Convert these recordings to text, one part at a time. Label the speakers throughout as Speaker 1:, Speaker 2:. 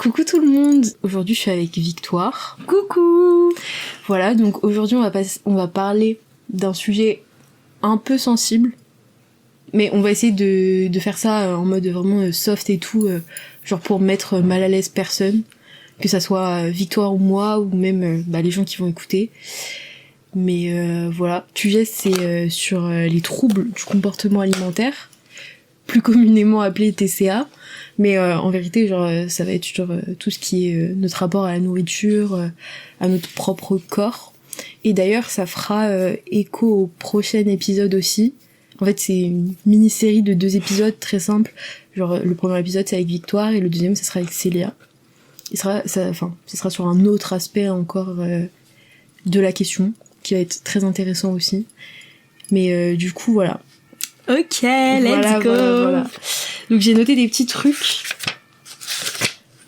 Speaker 1: Coucou tout le monde. Aujourd'hui, je suis avec Victoire.
Speaker 2: Coucou.
Speaker 1: Voilà, donc aujourd'hui, on va parler d'un sujet un peu sensible, mais on va essayer de faire ça en mode vraiment soft et tout, genre pour mettre mal à l'aise personne, que ça soit Victoire ou moi, ou même les gens qui vont écouter. Mais voilà, le sujet c'est sur les troubles du comportement alimentaire, plus communément appelé TCA. Mais en vérité, genre, ça va être sur tout ce qui est notre rapport à la nourriture, à notre propre corps. Et d'ailleurs, ça fera écho au prochain épisode aussi. En fait, c'est une mini-série de 2 épisodes très simples. Genre, le premier épisode, c'est avec Victoire, et le deuxième, ça sera avec Célia. Ce sera sur un autre aspect encore de la question, qui va être très intéressant aussi. Mais du coup, voilà.
Speaker 2: Ok, let's go.
Speaker 1: Voilà. Donc j'ai noté des petits trucs.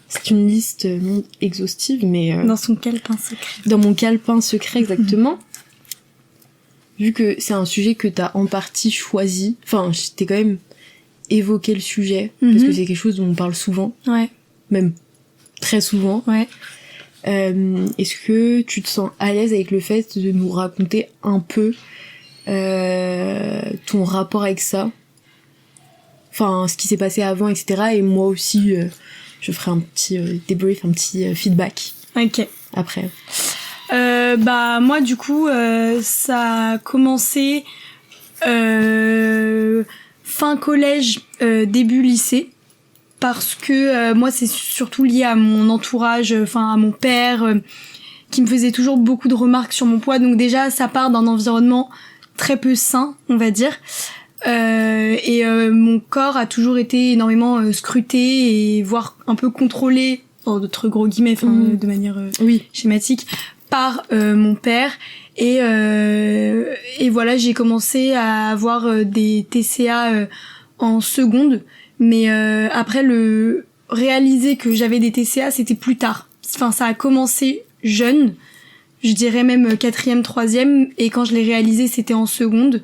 Speaker 1: C'est une liste non exhaustive, mais...
Speaker 2: Dans son calepin secret.
Speaker 1: Dans mon calepin secret, exactement. Vu que c'est un sujet que t'as en partie choisi, enfin, je t'ai quand même évoqué le sujet, parce que c'est quelque chose dont on parle souvent.
Speaker 2: Ouais.
Speaker 1: Même très souvent.
Speaker 2: Ouais.
Speaker 1: Est-ce que tu te sens à l'aise avec le fait de nous raconter un peu ton rapport avec ça, enfin ce qui s'est passé avant, etc. Et moi aussi je ferai un petit débrief, un petit feedback après.
Speaker 2: Moi du coup ça a commencé fin collège, début lycée, parce que moi c'est surtout lié à mon entourage, à mon père qui me faisait toujours beaucoup de remarques sur mon poids. Donc déjà ça part d'un environnement très peu sain, on va dire. Mon corps a toujours été énormément scruté et voire un peu contrôlé, entre gros guillemets, de manière schématique, par mon père. Et voilà, j'ai commencé à avoir des TCA en seconde, mais après le réaliser que j'avais des TCA, c'était plus tard. Enfin, ça a commencé jeune, je dirais même 4e, 3e, et quand je l'ai réalisé, c'était en seconde.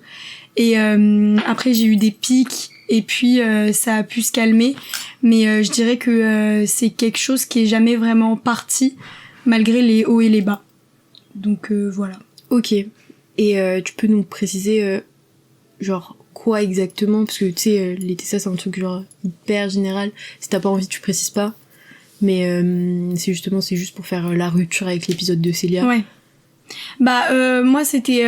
Speaker 2: Et après, j'ai eu des pics, et puis ça a pu se calmer. Mais je dirais que c'est quelque chose qui est jamais vraiment parti, malgré les hauts et les bas. Donc voilà.
Speaker 1: Ok. Et tu peux nous préciser, genre, quoi exactement? Parce que tu sais, les TCA, c'est un truc genre hyper général. Si t'as pas envie, tu précises pas. Mais c'est juste pour faire la rupture avec l'épisode de Célia.
Speaker 2: Ouais. Moi c'était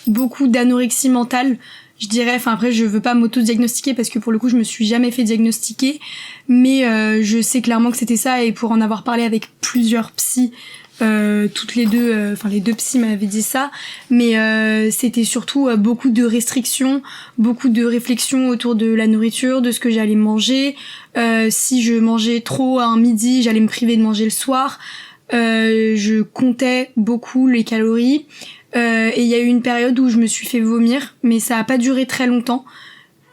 Speaker 2: beaucoup d'anorexie mentale, je dirais. Enfin après je veux pas m'auto-diagnostiquer parce que pour le coup je me suis jamais fait diagnostiquer, mais je sais clairement que c'était ça, et pour en avoir parlé avec plusieurs psys, toutes les deux, les 2 psys m'avaient dit ça, mais c'était surtout beaucoup de restrictions, beaucoup de réflexions autour de la nourriture, de ce que j'allais manger. Si je mangeais trop à un midi, j'allais me priver de manger le soir. Je comptais beaucoup les calories. Et il y a eu une période où je me suis fait vomir, mais ça a pas duré très longtemps.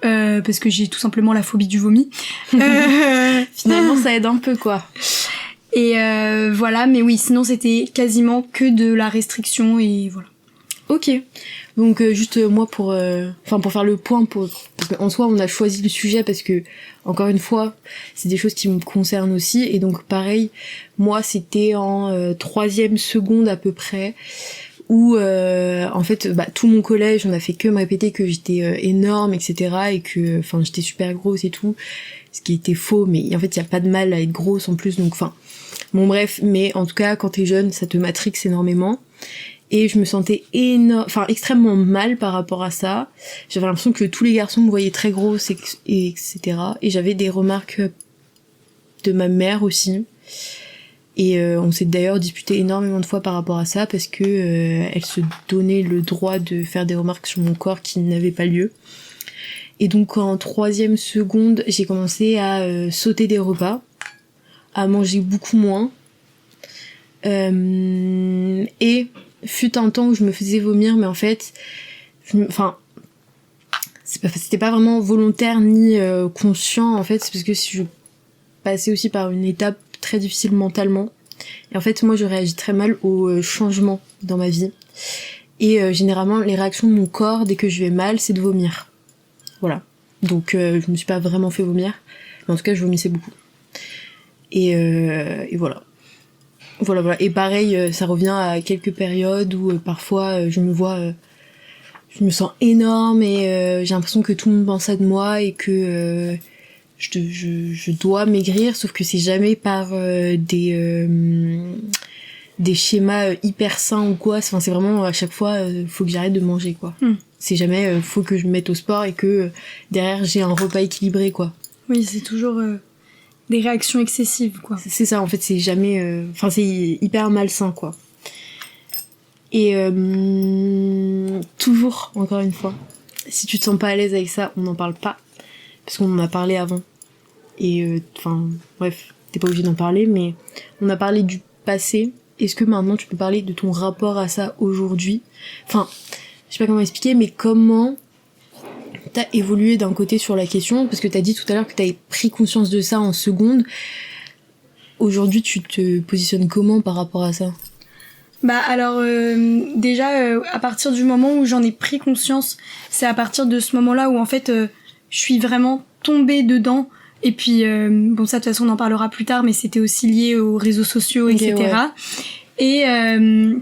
Speaker 2: Parce que j'ai tout simplement la phobie du vomi.
Speaker 1: Finalement, ça aide un peu, quoi.
Speaker 2: Et voilà, mais oui, sinon c'était quasiment que de la restriction, et voilà.
Speaker 1: Ok. Donc juste moi pour faire le point, parce qu'en soi on a choisi le sujet parce que encore une fois c'est des choses qui me concernent aussi, et donc pareil, moi c'était en 3e seconde à peu près, où en fait tout mon collège on a fait que me répéter que j'étais énorme, etc., et que j'étais super grosse et tout, ce qui était faux, mais en fait il y a pas de mal à être grosse en plus, donc bon bref, mais en tout cas quand t'es jeune ça te matrixe énormément. Et je me sentais extrêmement mal par rapport à ça. J'avais l'impression que tous les garçons me voyaient très grosse, etc. Et j'avais des remarques de ma mère aussi. Et on s'est d'ailleurs disputé énormément de fois par rapport à ça, parce que elle se donnait le droit de faire des remarques sur mon corps qui n'avaient pas lieu. Et donc en 3e seconde, j'ai commencé à sauter des repas, à manger beaucoup moins. Et fut un temps où je me faisais vomir, mais en fait c'était pas vraiment volontaire ni conscient, en fait c'est parce que je passais aussi par une étape très difficile mentalement, et en fait moi je réagis très mal aux changements dans ma vie, et généralement les réactions de mon corps dès que je vais mal, c'est de vomir. Voilà, donc je me suis pas vraiment fait vomir, mais en tout cas je vomissais beaucoup. Et voilà. Voilà. Et pareil, ça revient à quelques périodes où parfois je me sens énorme et j'ai l'impression que tout le monde pense ça de moi et que je dois maigrir, sauf que c'est jamais par des schémas hyper sains ou quoi. Enfin, c'est vraiment à chaque fois faut que j'arrête de manger, quoi. C'est jamais faut que je me mette au sport et que derrière j'ai un repas équilibré, quoi.
Speaker 2: Oui, c'est toujours des réactions excessives, quoi.
Speaker 1: C'est ça, en fait, c'est jamais enfin c'est hyper malsain, quoi. Et toujours, encore une fois, si tu te sens pas à l'aise avec ça, on n'en parle pas, parce qu'on en a parlé avant. Et enfin, bref, t'es pas obligé d'en parler, mais on a parlé du passé. Est-ce que maintenant tu peux parler de ton rapport à ça aujourd'hui? Enfin, je sais pas comment expliquer, mais comment t'as évolué d'un côté sur la question, parce que t'as dit tout à l'heure que t'avais pris conscience de ça en seconde. Aujourd'hui, tu te positionnes comment par rapport à ça?
Speaker 2: Bah alors déjà à partir du moment où j'en ai pris conscience, c'est à partir de ce moment-là où en fait je suis vraiment tombée dedans. Et puis bon, ça de toute façon on en parlera plus tard, mais c'était aussi lié aux réseaux sociaux, etc. Ouais.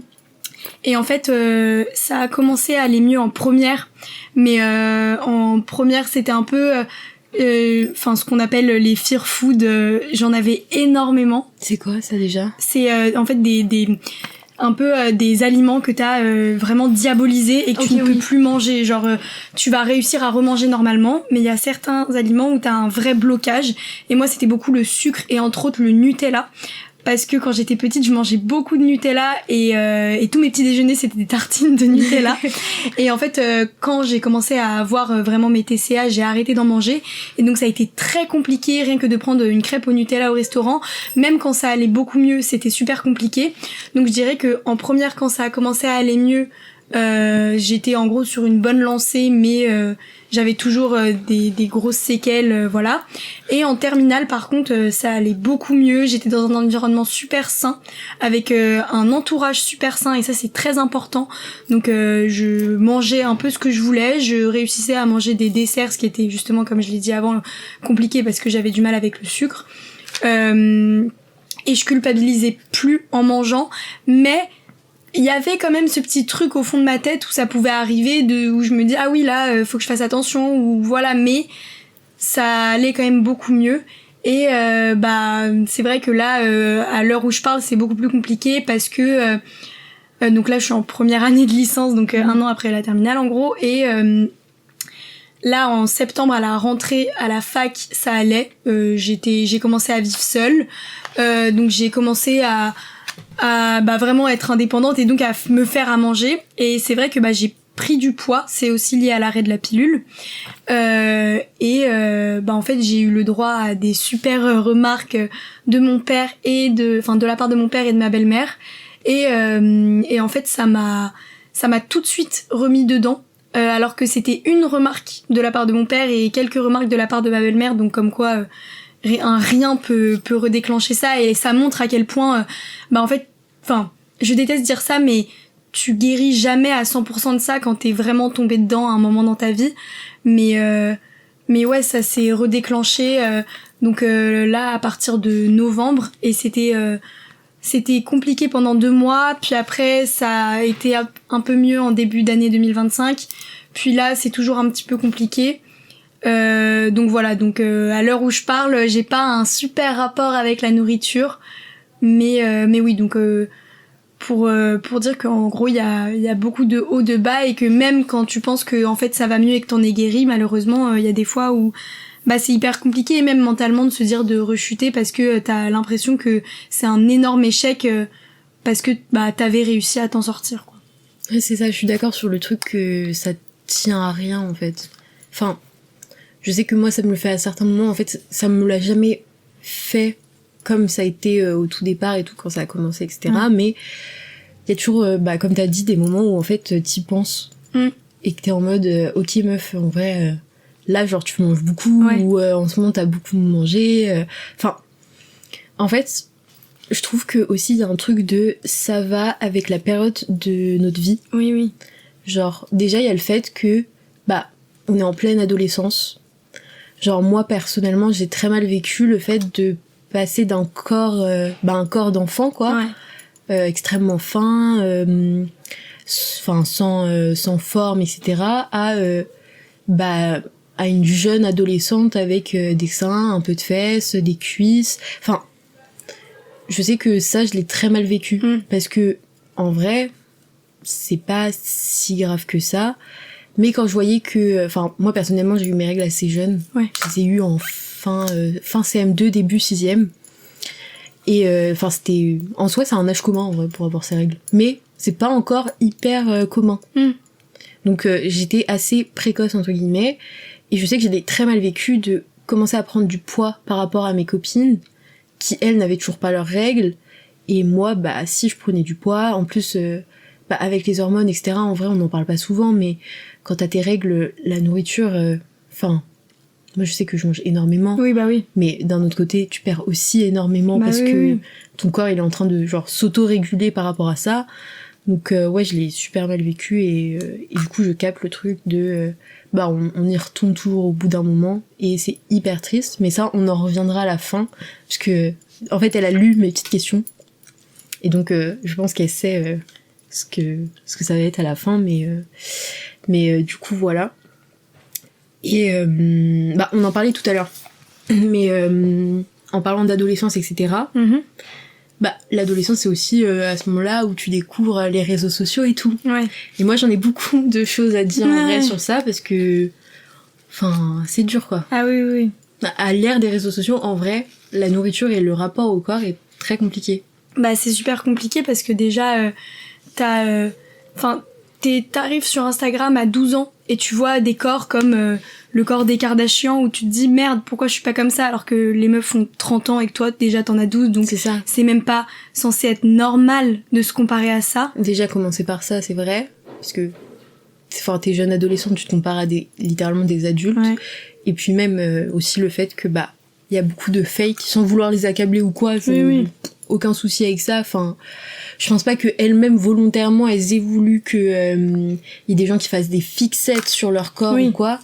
Speaker 2: Et en fait ça a commencé à aller mieux en première, mais en première c'était un peu enfin ce qu'on appelle les fear food, j'en avais énormément.
Speaker 1: C'est quoi ça déjà?
Speaker 2: C'est en fait un peu des aliments que t'as vraiment diabolisés et que tu ne peux plus manger. Genre, tu vas réussir à remanger normalement, mais il y a certains aliments où t'as un vrai blocage. Et moi, c'était beaucoup le sucre et entre autres le Nutella. Parce que quand j'étais petite, je mangeais beaucoup de Nutella et tous mes petits déjeuners, c'était des tartines de Nutella. Et en fait, quand j'ai commencé à avoir vraiment mes TCA, j'ai arrêté d'en manger. Et donc, ça a été très compliqué, rien que de prendre une crêpe au Nutella au restaurant. Même quand ça allait beaucoup mieux, c'était super compliqué. Donc, je dirais que en première, quand ça a commencé à aller mieux, j'étais en gros sur une bonne lancée, mais j'avais toujours des grosses séquelles, voilà. Et en terminale, par contre, ça allait beaucoup mieux. J'étais dans un environnement super sain, avec un entourage super sain, et ça c'est très important. Donc je mangeais un peu ce que je voulais, je réussissais à manger des desserts, ce qui était justement, comme je l'ai dit avant, compliqué parce que j'avais du mal avec le sucre. Et je culpabilisais plus en mangeant, mais il y avait quand même ce petit truc au fond de ma tête où ça pouvait arriver, où je me dis ah oui là faut que je fasse attention, ou voilà, mais ça allait quand même beaucoup mieux. Et bah c'est vrai que là à l'heure où je parle c'est beaucoup plus compliqué parce que donc là je suis en première année de licence, donc un an après la terminale en gros, et là en septembre à la rentrée à la fac ça allait, j'ai commencé à vivre seule, donc j'ai commencé à vraiment être indépendante et donc à me faire à manger. Et c'est vrai que j'ai pris du poids, c'est aussi lié à l'arrêt de la pilule. En fait j'ai eu le droit à des super remarques de mon père et de la part de mon père et de ma belle-mère. Et en fait ça m'a tout de suite remis dedans. Alors que c'était une remarque de la part de mon père et quelques remarques de la part de ma belle-mère, donc comme quoi rien peut redéclencher ça, et ça montre à quel point en fait, enfin je déteste dire ça, mais tu guéris jamais à 100% de ça quand t'es vraiment tombé dedans à un moment dans ta vie, mais ouais, ça s'est redéclenché donc là à partir de novembre, et c'était compliqué pendant 2 mois, puis après ça a été un peu mieux en début d'année 2025, puis là c'est toujours un petit peu compliqué. Donc voilà, donc à l'heure où je parle, j'ai pas un super rapport avec la nourriture, mais oui, donc pour dire qu'en gros il y a beaucoup de hauts, de bas, et que même quand tu penses que en fait ça va mieux et que t'en es guéri, malheureusement il y a des fois où c'est hyper compliqué, et même mentalement de se dire de rechuter parce que t'as l'impression que c'est un énorme échec parce que t'avais réussi à t'en sortir, quoi.
Speaker 1: Ouais, c'est ça, je suis d'accord sur le truc que ça tient à rien en fait. Enfin, je sais que moi ça me le fait à certains moments, en fait ça me l'a jamais fait comme ça a été au tout départ et tout quand ça a commencé, etc. Mais il y a toujours comme t'as dit des moments où en fait t'y penses et que t'es en mode ok meuf, en vrai là genre tu manges beaucoup, ou en ce moment t'as beaucoup mangé, enfin en fait je trouve que aussi il y a un truc de ça va avec la période de notre vie.
Speaker 2: Oui.
Speaker 1: Genre déjà il y a le fait que on est en pleine adolescence. Genre moi personnellement j'ai très mal vécu le fait de passer d'un corps, un corps d'enfant, quoi, extrêmement fin, sans forme, etc., à une jeune adolescente avec des seins, un peu de fesses, des cuisses. Enfin, je sais que ça, je l'ai très mal vécu. Parce que, en vrai, c'est pas si grave que ça. Mais quand je voyais que... Enfin, moi, personnellement, j'ai eu mes règles assez jeunes. Je les ai eues en fin CM2, début 6e. Et, c'était... En soi, c'est un âge commun, en vrai, pour avoir ces règles. Mais c'est pas encore hyper commun. Donc, j'étais assez précoce, entre guillemets. Et je sais que j'ai très mal vécu de commencer à prendre du poids par rapport à mes copines, qui, elles, n'avaient toujours pas leurs règles. Et moi, si je prenais du poids, en plus, avec les hormones, etc., en vrai, on n'en parle pas souvent, mais quand t'as tes règles, la nourriture, moi, je sais que je mange énormément.
Speaker 2: Oui, oui.
Speaker 1: Mais d'un autre côté, tu perds aussi énormément parce que ton corps, il est en train de, s'auto-réguler par rapport à ça. Donc, je l'ai super mal vécu et du coup, je capte le truc de... on y retourne toujours au bout d'un moment et c'est hyper triste, mais ça on en reviendra à la fin parce que en fait elle a lu mes petites questions et donc je pense qu'elle sait ce que ça va être à la fin, mais du coup voilà. Et on en parlait tout à l'heure, mais en parlant d'adolescence, etc. L'adolescence, c'est aussi à ce moment-là où tu découvres les réseaux sociaux et tout. Et moi, j'en ai beaucoup de choses à dire en vrai sur ça parce que, c'est dur, quoi.
Speaker 2: Ah oui.
Speaker 1: À l'ère des réseaux sociaux, en vrai, la nourriture et le rapport au corps est très compliqué.
Speaker 2: C'est super compliqué parce que déjà, t'arrives sur Instagram à 12 ans et tu vois des corps comme le corps des Kardashians où tu te dis merde, pourquoi je suis pas comme ça, alors que les meufs ont 30 ans et que toi déjà t'en as 12, donc c'est même pas censé être normal de se comparer à ça.
Speaker 1: Déjà commencer par ça, c'est vrai, parce que t'es jeune adolescente, tu te compares à littéralement des adultes, et puis même aussi le fait que il y a beaucoup de fakes sans vouloir les accabler ou quoi, aucun souci avec ça. Je pense pas que elles-mêmes volontairement elles aient voulu que y ait des gens qui fassent des fixettes sur leur corps ou quoi,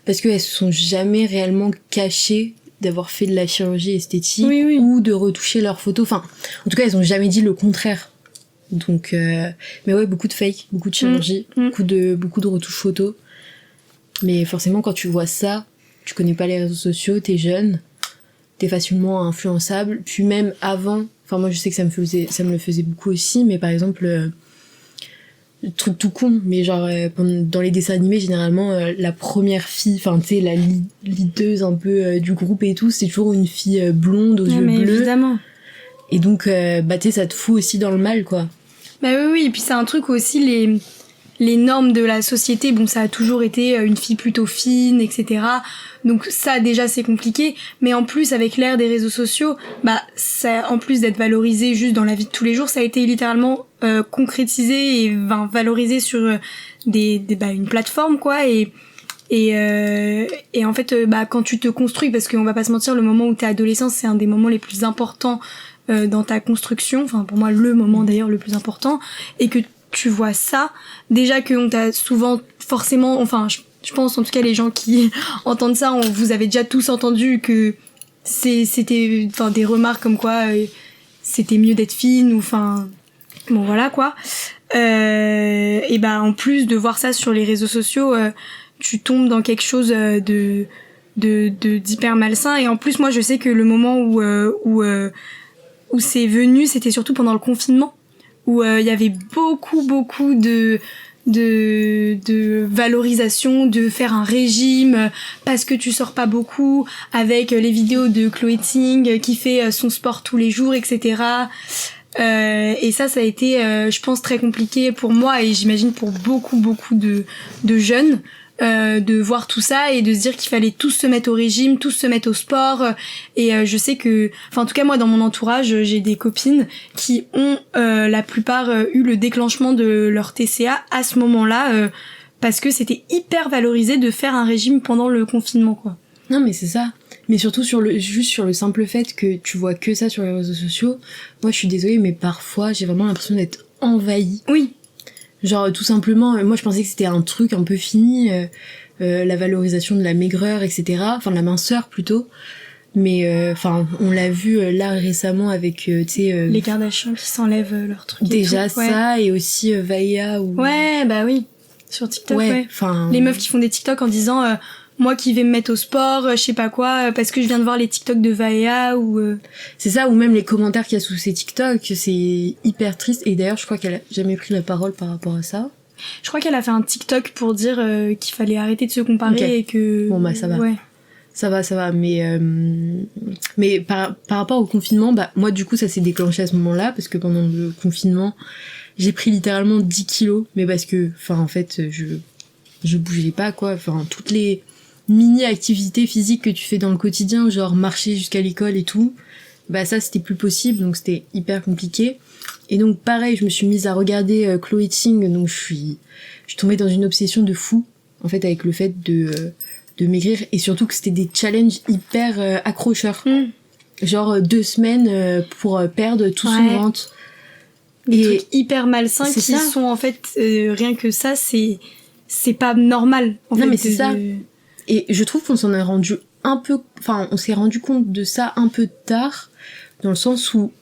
Speaker 1: parce qu'elles se sont jamais réellement cachées d'avoir fait de la chirurgie esthétique ou de retoucher leurs photos. En tout cas, elles ont jamais dit le contraire. Donc, mais beaucoup de fake, beaucoup de chirurgie, beaucoup de retouches photos. Mais forcément, quand tu vois ça, tu connais pas les réseaux sociaux, t'es jeune, t'es facilement influençable. Puis même avant, moi je sais que ça me le faisait beaucoup aussi, mais par exemple, truc tout con, mais dans les dessins animés, généralement, la première fille, la leaduse un peu du groupe et tout, c'est toujours une fille blonde aux yeux bleus.
Speaker 2: Évidemment.
Speaker 1: Et donc, ça te fout aussi dans le mal, quoi.
Speaker 2: Oui, et puis c'est un truc aussi, les normes de la société, ça a toujours été une fille plutôt fine, etc. Donc ça, déjà, c'est compliqué. Mais en plus, avec l'ère des réseaux sociaux, ça, en plus d'être valorisé juste dans la vie de tous les jours, ça a été littéralement concrétisé et valorisé sur une plateforme, quoi. Et en fait, quand tu te construis, parce qu'on va pas se mentir, le moment où t'es adolescent, c'est un des moments les plus importants dans ta construction. Pour moi, le moment d'ailleurs le plus important. Et que tu vois ça, déjà qu'on t'a souvent forcément, je pense en tout cas les gens qui entendent ça, vous avez déjà tous entendu que c'était des remarques comme quoi c'était mieux d'être fine ou voilà quoi. Et en plus de voir ça sur les réseaux sociaux, tu tombes dans quelque chose d'hyper malsain. Et en plus moi je sais que le moment où c'est venu, c'était surtout pendant le confinement, où il y avait beaucoup de valorisation, de faire un régime parce que tu sors pas beaucoup, avec les vidéos de Chloé Ting qui fait son sport tous les jours, etc. Et ça a été, je pense, très compliqué pour moi et j'imagine pour beaucoup de jeunes. De voir tout ça et de se dire qu'il fallait tous se mettre au régime, tous se mettre au sport, et je sais que, en tout cas moi dans mon entourage, j'ai des copines qui ont la plupart eu le déclenchement de leur TCA à ce moment-là, parce que c'était hyper valorisé de faire un régime pendant le confinement, quoi.
Speaker 1: Non mais c'est ça. Mais surtout juste sur le simple fait que tu vois que ça sur les réseaux sociaux. Moi je suis désolée mais parfois j'ai vraiment l'impression d'être envahie.
Speaker 2: Oui.
Speaker 1: Tout simplement, moi je pensais que c'était un truc un peu fini, la valorisation de la maigreur, etc. De la minceur plutôt. Mais enfin, on l'a vu là récemment avec, tu sais,
Speaker 2: les Kardashians qui s'enlèvent leur truc.
Speaker 1: Déjà ça, et aussi Vaïa ou.
Speaker 2: Ouais, bah oui, sur TikTok. Ouais.
Speaker 1: Enfin.
Speaker 2: Les meufs qui font des TikTok en disant moi qui vais me mettre au sport, je sais pas quoi, parce que je viens de voir les TikTok de Vaïa ou.
Speaker 1: C'est ça, ou même les commentaires qu'il y a sous ces TikTok, c'est hyper triste. Et d'ailleurs, je crois qu'elle a jamais pris la parole par rapport à ça.
Speaker 2: Je crois qu'elle a fait un TikTok pour dire qu'il fallait arrêter de se comparer et que.
Speaker 1: Bon bah ça va.
Speaker 2: Ouais.
Speaker 1: Ça va, mais par rapport au confinement, bah moi du coup ça s'est déclenché à ce moment-là parce que pendant le confinement, j'ai pris littéralement 10 kilos, mais parce que, enfin en fait, je bougeais pas quoi, enfin toutes les mini activités physiques que tu fais dans le quotidien, genre marcher jusqu'à l'école et tout, bah ça c'était plus possible, donc c'était hyper compliqué. Et donc pareil, je me suis mise à regarder Chloé Ting, donc je suis tombée dans une obsession de fou en fait avec le fait de maigrir, et surtout que c'était des challenges hyper accrocheurs. Genre 2 semaines pour perdre tout son ventre.
Speaker 2: Des trucs hyper malsains qui sont en fait rien que ça, c'est pas normal en fait.
Speaker 1: Non mais c'est ça. Et je trouve qu'on s'en est rendu un peu, enfin on s'est rendu compte de ça un peu tard, dans le sens où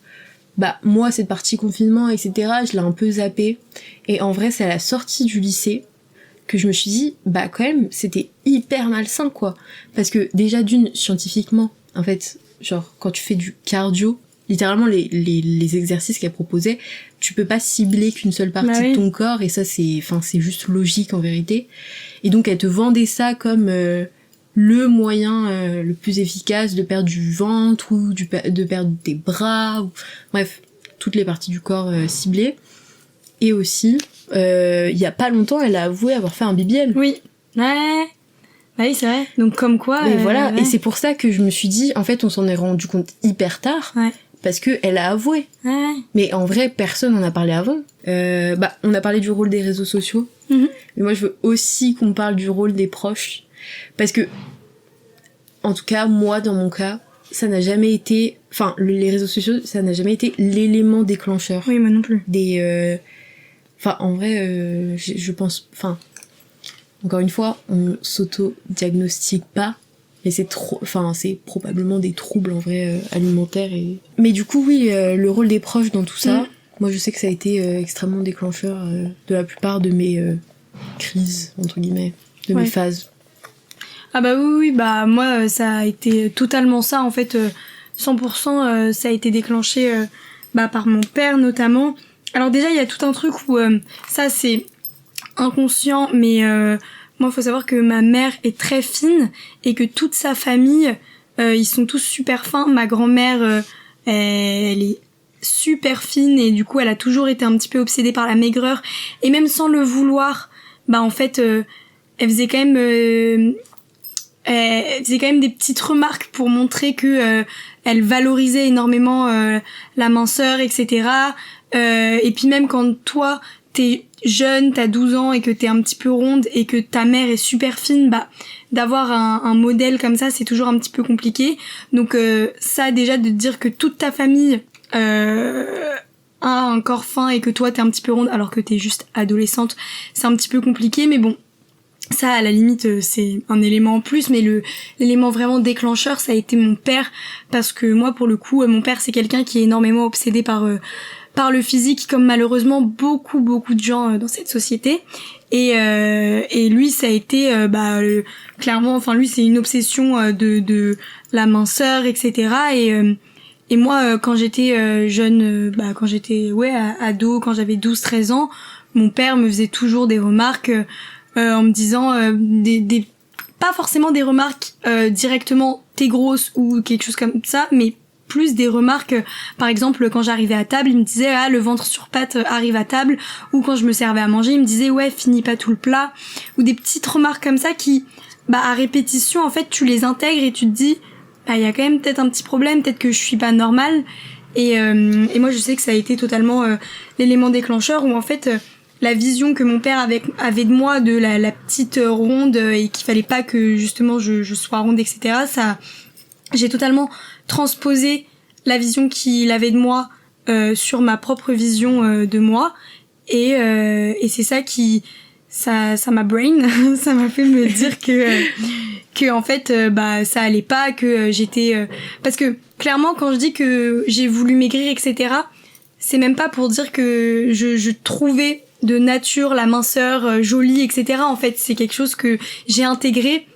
Speaker 1: bah moi cette partie confinement etc, je l'ai un peu zappé, et en vrai c'est à la sortie du lycée que je me suis dit, bah quand même, c'était hyper malsain, quoi. Parce que déjà scientifiquement, en fait, genre, quand tu fais du cardio, littéralement, les exercices qu'elle proposait, tu peux pas cibler qu'une seule partie de ton corps, et ça, c'est juste logique, en vérité. Et donc, elle te vendait ça comme le moyen le plus efficace de perdre du ventre, ou de perdre des bras, ou... bref, toutes les parties du corps ciblées. Et aussi, il y a pas longtemps, elle a avoué avoir fait un BBL.
Speaker 2: Oui. Ouais. Bah oui, c'est vrai. Donc comme quoi.
Speaker 1: Et voilà. Ouais. Et c'est pour ça que je me suis dit, en fait, on s'en est rendu compte hyper tard.
Speaker 2: Ouais.
Speaker 1: Parce que elle a avoué.
Speaker 2: Ouais.
Speaker 1: Mais en vrai, personne n'en a parlé avant. Bah, on a parlé du rôle des réseaux sociaux.
Speaker 2: Mm-hmm.
Speaker 1: Mais moi, je veux aussi qu'on parle du rôle des proches. Parce que, en tout cas, moi, dans mon cas, ça n'a jamais été... Enfin, les réseaux sociaux, ça n'a jamais été l'élément déclencheur.
Speaker 2: Oui, moi non plus.
Speaker 1: Enfin, en vrai, je pense... Enfin, encore une fois, on s'auto-diagnostique pas, mais c'est probablement des troubles, en vrai, alimentaires. Mais du coup, oui, le rôle des proches dans tout ça, moi, je sais que ça a été extrêmement déclencheur de la plupart de mes crises, entre guillemets, de mes phases.
Speaker 2: Ah bah oui, bah moi, ça a été totalement ça, en fait, 100%, ça a été déclenché par mon père, notamment. Alors déjà, il y a tout un truc où ça c'est inconscient, mais moi faut savoir que ma mère est très fine et que toute sa famille, ils sont tous super fins. Ma grand-mère, elle est super fine et du coup elle a toujours été un petit peu obsédée par la maigreur, et même sans le vouloir, bah en fait elle faisait quand même des petites remarques pour montrer que elle valorisait énormément la minceur, etc. Et puis même quand toi t'es jeune, t'as 12 ans et que t'es un petit peu ronde et que ta mère est super fine, bah d'avoir un modèle comme ça c'est toujours un petit peu compliqué. Donc ça déjà, de te dire que toute ta famille a un corps fin et que toi t'es un petit peu ronde alors que t'es juste adolescente, c'est un petit peu compliqué. Mais bon, ça à la limite c'est un élément en plus, mais l'élément vraiment déclencheur ça a été mon père, parce que moi pour le coup mon père c'est quelqu'un qui est énormément obsédé par le physique, comme malheureusement beaucoup de gens dans cette société, et lui ça a été clairement, enfin lui c'est une obsession de la minceur, etc. Et moi quand j'étais jeune, quand j'étais ado, quand j'avais 12-13 ans, mon père me faisait toujours des remarques en me disant des pas forcément des remarques directement t'es grosse ou quelque chose comme ça, mais plus des remarques, par exemple quand j'arrivais à table il me disait le ventre sur pattes arrive à table, ou quand je me servais à manger il me disait finis pas tout le plat, ou des petites remarques comme ça qui à répétition en fait tu les intègres et tu te dis il y a quand même peut-être un petit problème, peut-être que je suis pas normale, et moi je sais que ça a été totalement l'élément déclencheur où en fait la vision que mon père avait de moi, de la petite ronde, et qu'il fallait pas que justement je sois ronde, etc. Ça, j'ai totalement transposé la vision qu'il avait de moi sur ma propre vision de moi, et c'est ça qui ça m'a brain, ça m'a fait me dire que en fait ça allait pas, que j'étais parce que clairement quand je dis que j'ai voulu maigrir, etc., c'est même pas pour dire que je trouvais de nature la minceur jolie, etc. En fait, c'est quelque chose que j'ai intégré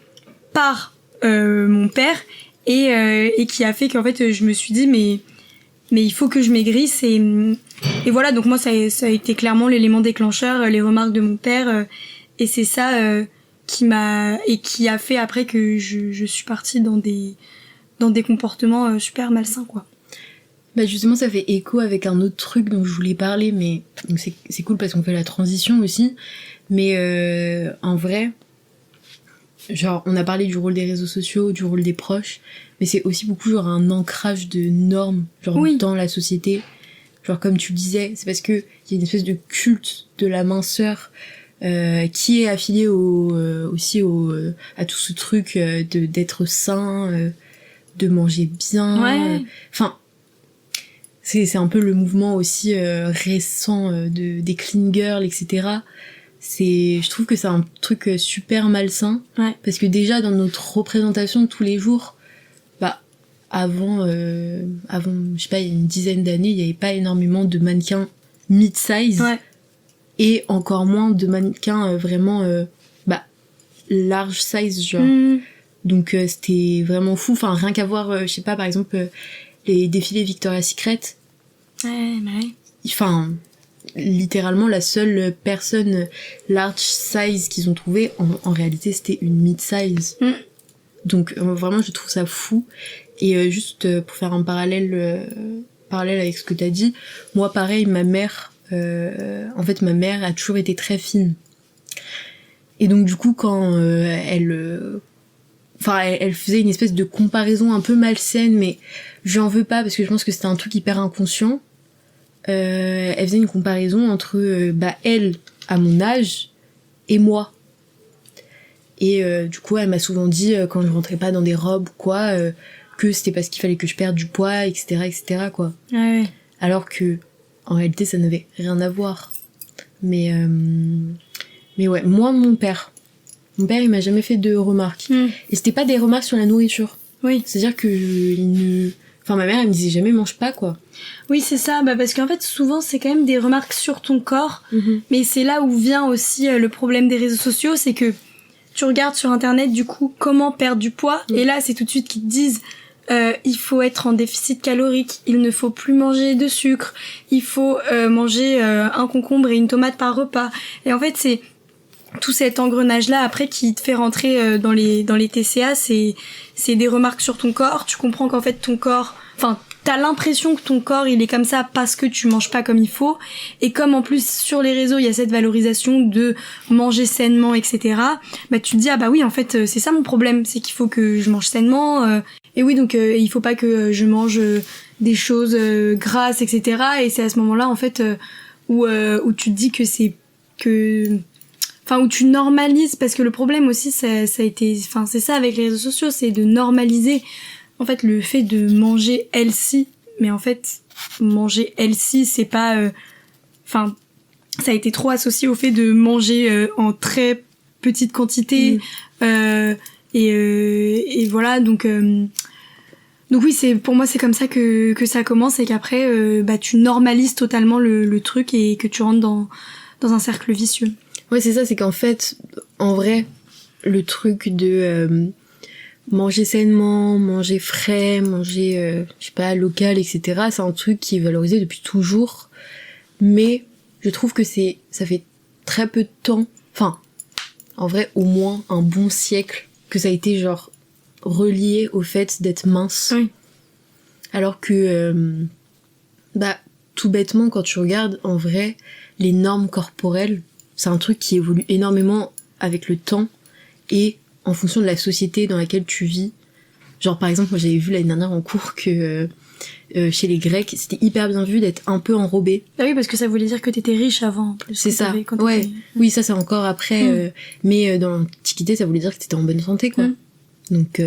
Speaker 2: par mon père et qui a fait qu'en fait je me suis dit mais il faut que je maigrisse et voilà. Donc moi ça a été clairement l'élément déclencheur, les remarques de mon père, et c'est ça qui a fait après que je suis partie dans des comportements super malsains, quoi.
Speaker 1: Bah justement, ça fait écho avec un autre truc dont je voulais parler, mais donc c'est cool parce qu'on fait la transition aussi. Mais en vrai, genre on a parlé du rôle des réseaux sociaux, du rôle des proches, mais c'est aussi beaucoup genre un ancrage de normes, genre dans la société. Genre comme tu le disais, c'est parce que il y a une espèce de culte de la minceur qui est affilié aussi à tout ce truc d'être sain, de manger bien. Enfin. C'est un peu le mouvement aussi récent des clean girls, etc. Je trouve que c'est un truc super malsain. Parce que déjà, dans notre représentation de tous les jours, avant, je sais pas, il y a une dizaine d'années, il n'y avait pas énormément de mannequins mid-size. Et encore moins de mannequins vraiment large size, genre. Donc c'était vraiment fou. Enfin, rien qu'à voir, je sais pas, par exemple... les défilés Victoria's Secret. Enfin, littéralement, la seule personne large size qu'ils ont trouvé, en réalité, c'était une mid-size. Donc, vraiment, je trouve ça fou. Et juste pour faire un parallèle avec ce que t'as dit, moi, pareil, ma mère a toujours été très fine. Et donc, du coup, quand elle faisait une espèce de comparaison un peu malsaine, mais j'en veux pas parce que je pense que c'était un truc hyper inconscient. Elle faisait une comparaison entre elle à mon âge et moi. Et du coup, elle m'a souvent dit quand je rentrais pas dans des robes quoi, que c'était parce qu'il fallait que je perde du poids, etc., quoi. Alors que en réalité, ça n'avait rien à voir. Mais ouais, moi, mon père, il m'a jamais fait de remarques. Et c'était pas des remarques sur la nourriture. C'est-à-dire que ma mère, elle me disait jamais mange pas, quoi.
Speaker 2: Oui, c'est ça, parce qu'en fait, souvent, c'est quand même des remarques sur ton corps. Mais c'est là où vient aussi le problème des réseaux sociaux, c'est que tu regardes sur Internet, du coup, comment perdre du poids. Et là, c'est tout de suite qu'ils te disent il faut être en déficit calorique, il ne faut plus manger de sucre, il faut manger un concombre et une tomate par repas. Et en fait, c'est tout cet engrenage-là après qui te fait rentrer dans les TCA, c'est des remarques sur ton corps. Tu comprends qu'en fait ton corps, t'as l'impression que ton corps il est comme ça parce que tu manges pas comme il faut, et comme en plus sur les réseaux il y a cette valorisation de manger sainement, etc., tu te dis oui en fait c'est ça mon problème, c'est qu'il faut que je mange sainement, et oui donc il faut pas que je mange des choses grasses, etc., et c'est à ce moment-là en fait où tu te dis que où tu normalises, parce que le problème aussi ça a été, c'est ça avec les réseaux sociaux, c'est de normaliser en fait le fait de manger healthy. Mais en fait manger healthy c'est pas ça a été trop associé au fait de manger en très petite quantité, et voilà, donc oui, pour moi c'est comme ça que ça commence, et qu'après tu normalises totalement le truc et que tu rentres dans un cercle vicieux.
Speaker 1: Ouais, c'est ça, c'est qu'en fait, en vrai, le truc de manger sainement, manger frais, manger, je sais pas, local, etc., c'est un truc qui est valorisé depuis toujours. Mais je trouve que ça fait très peu de temps, en vrai, au moins un bon siècle, que ça a été genre relié au fait d'être mince. Alors que, tout bêtement, quand tu regardes, en vrai, les normes corporelles, c'est un truc qui évolue énormément avec le temps et en fonction de la société dans laquelle tu vis. Genre par exemple, moi j'avais vu l'année dernière en cours que chez les Grecs, c'était hyper bien vu d'être un peu enrobé.
Speaker 2: Ah oui, parce que ça voulait dire que t'étais riche avant, en plus.
Speaker 1: C'est ça, oui, ça c'est encore après, mais dans l'Antiquité, ça voulait dire que t'étais en bonne santé, quoi. Donc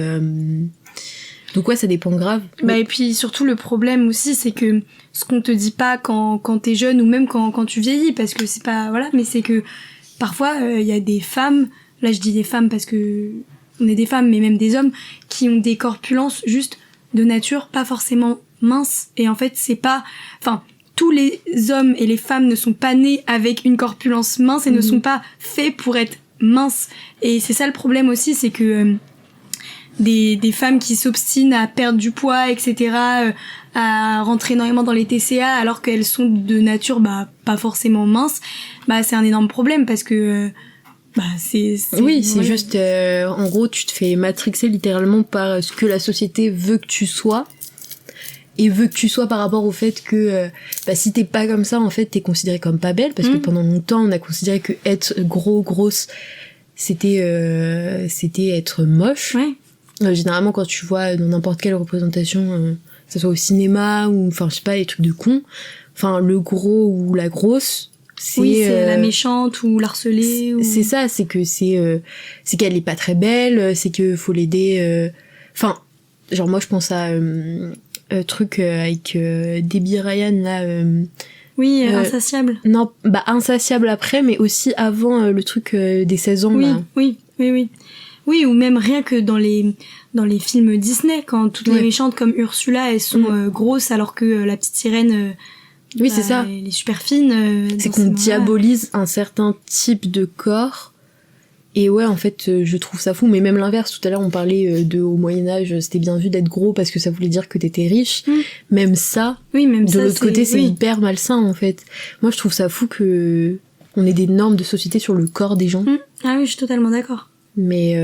Speaker 1: ouais, ça dépend grave.
Speaker 2: Et puis surtout le problème aussi, c'est que ce qu'on te dit pas quand t'es jeune, ou même quand tu vieillis, parce que c'est pas, voilà, mais c'est que parfois il y a des femmes, là je dis des femmes parce que on est des femmes, mais même des hommes qui ont des corpulences juste de nature pas forcément minces, et en fait c'est pas, enfin tous les hommes et les femmes ne sont pas nés avec une corpulence mince et ne sont pas faits pour être minces, et c'est ça le problème aussi, c'est que des femmes qui s'obstinent à perdre du poids, etc., à rentrer énormément dans les TCA alors qu'elles sont de nature pas forcément minces, c'est un énorme problème parce que c'est
Speaker 1: juste en gros tu te fais matrixer littéralement par ce que la société veut que tu sois, et veut que tu sois par rapport au fait que si t'es pas comme ça, en fait t'es considérée comme pas belle, parce que pendant longtemps on a considéré que être grosse c'était être moche. Généralement quand tu vois dans n'importe quelle représentation, que ce soit au cinéma ou enfin je sais pas, les trucs de con, enfin le gros ou la grosse, c'est
Speaker 2: la méchante ou l'harcelée
Speaker 1: c'est ça, c'est que c'est qu'elle est pas très belle, c'est que faut l'aider, enfin genre moi je pense à truc avec Debbie Ryan là,
Speaker 2: Insatiable.
Speaker 1: Non, Insatiable après, mais aussi avant le truc des 16 ans là.
Speaker 2: Oui, ou même rien que dans les films Disney, quand toutes les méchantes comme Ursula, elles sont grosses, alors que la petite sirène,
Speaker 1: c'est ça.
Speaker 2: Elle est super fine.
Speaker 1: C'est qu'on diabolise un certain type de corps. Et ouais, en fait, je trouve ça fou. Mais même l'inverse, tout à l'heure, on parlait au Moyen-Âge, c'était bien vu d'être gros parce que ça voulait dire que t'étais riche. Même ça, de l'autre côté, c'est hyper malsain, en fait. Moi, je trouve ça fou que on ait des normes de société sur le corps des gens.
Speaker 2: Ah oui, je suis totalement d'accord.
Speaker 1: Mais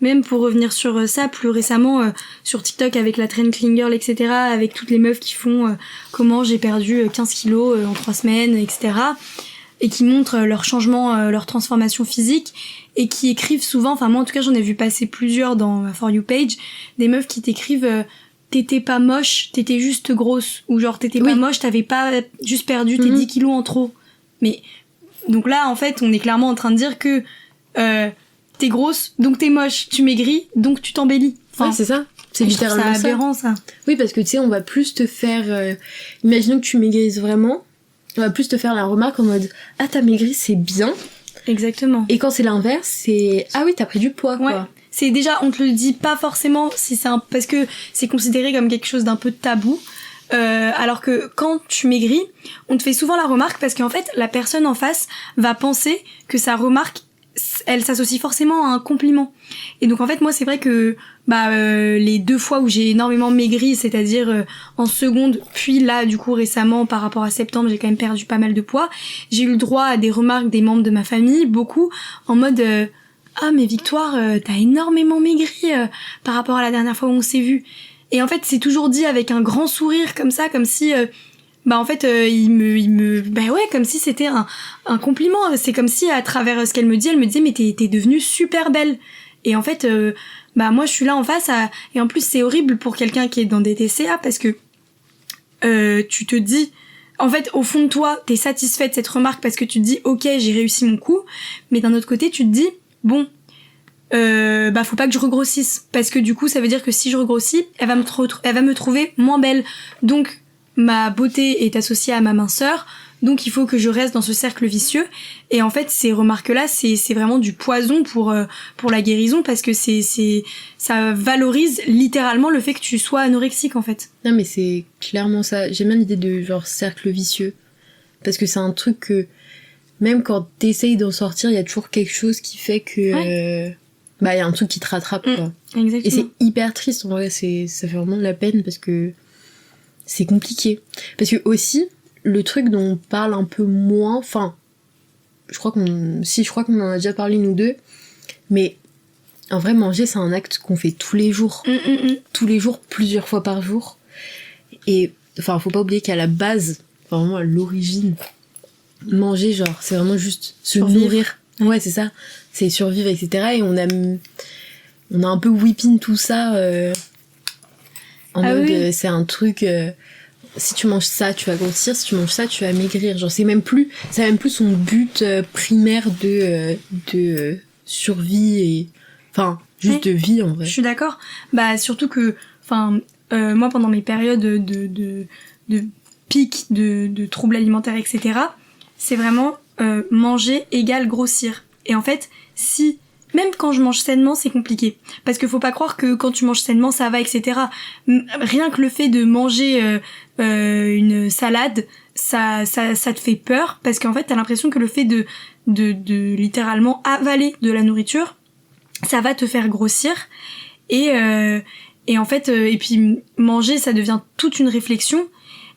Speaker 2: même pour revenir sur ça, plus récemment sur TikTok avec la trend clean girl, etc., avec toutes les meufs qui font comment j'ai perdu 15 kilos en 3 semaines, etc., et qui montrent leur changement, leur transformation physique, et qui écrivent souvent, enfin moi en tout cas j'en ai vu passer plusieurs dans ma For You page, des meufs qui t'écrivent t'étais pas moche, t'étais juste grosse, ou genre t'étais pas moche, t'avais pas juste perdu tes 10 kilos en trop. Mais donc là en fait on est clairement en train de dire que t'es grosse, donc t'es moche, tu maigris, donc tu t'embellis.
Speaker 1: Enfin, c'est ça. C'est littéralement ça.
Speaker 2: C'est aberrant, ça.
Speaker 1: Oui, parce que tu sais, on va plus te faire... imaginons que tu maigrisses vraiment, on va plus te faire la remarque en mode « Ah, t'as maigri, c'est bien ».
Speaker 2: Exactement.
Speaker 1: Et quand c'est l'inverse, c'est « Ah oui, t'as pris du poids, quoi ».
Speaker 2: C'est déjà, on te le dit pas forcément, si c'est parce que c'est considéré comme quelque chose d'un peu tabou. Alors que quand tu maigris, on te fait souvent la remarque parce qu'en fait, la personne en face va penser que sa remarque elle s'associe forcément à un compliment. Et donc en fait moi c'est vrai que les 2 fois où j'ai énormément maigri, c'est-à-dire en seconde, puis là du coup récemment par rapport à septembre, j'ai quand même perdu pas mal de poids, j'ai eu le droit à des remarques des membres de ma famille, beaucoup en mode ah mais Victoire, t'as énormément maigri par rapport à la dernière fois où on s'est vu. Et en fait c'est toujours dit avec un grand sourire comme ça, comme si en fait comme si c'était un compliment. C'est comme si à travers ce qu'elle me dit, elle me disait mais t'es devenue super belle. Et en fait moi je suis là en face et en plus c'est horrible pour quelqu'un qui est dans des TCA parce que tu te dis en fait au fond de toi t'es satisfait de cette remarque parce que tu te dis ok j'ai réussi mon coup, mais d'un autre côté tu te dis bon faut pas que je regrossisse parce que du coup ça veut dire que si je regrossis elle va me trouver moins belle, donc ma beauté est associée à ma minceur, donc il faut que je reste dans ce cercle vicieux. Et en fait ces remarques là c'est vraiment du poison pour la guérison, parce que ça valorise littéralement le fait que tu sois anorexique en fait.
Speaker 1: Non mais c'est clairement ça, j'aime bien l'idée de genre cercle vicieux, parce que c'est un truc que même quand t'essayes d'en sortir, il y a toujours quelque chose qui fait que il y a un truc qui te rattrape quoi.
Speaker 2: Exactement.
Speaker 1: Et c'est hyper triste en vrai, ça fait vraiment de la peine parce que c'est compliqué. Parce que aussi, le truc dont on parle un peu moins, enfin, je crois qu'on en a déjà parlé nous deux, mais en vrai, manger, c'est un acte qu'on fait tous les jours. Tous les jours, plusieurs fois par jour. Et, enfin, faut pas oublier qu'à la base, enfin, vraiment à l'origine, manger, genre, c'est vraiment juste se nourrir. Ouais, c'est ça. C'est survivre, etc. Et on a un peu whipping tout ça, en mode, c'est un truc, si tu manges ça, tu vas grossir, si tu manges ça, tu vas maigrir. Genre, c'est même plus son but primaire de survie et, enfin, juste de vie, en vrai.
Speaker 2: Je suis d'accord. Surtout que, enfin, moi, pendant mes périodes de pic, de troubles alimentaires, etc., c'est vraiment manger égale grossir. Et en fait, si même quand je mange sainement, c'est compliqué. Parce que faut pas croire que quand tu manges sainement, ça va, etc. Rien que le fait de manger une salade, ça te fait peur. Parce qu'en fait, t'as l'impression que le fait de littéralement avaler de la nourriture, ça va te faire grossir. Et en fait, et puis manger, ça devient toute une réflexion.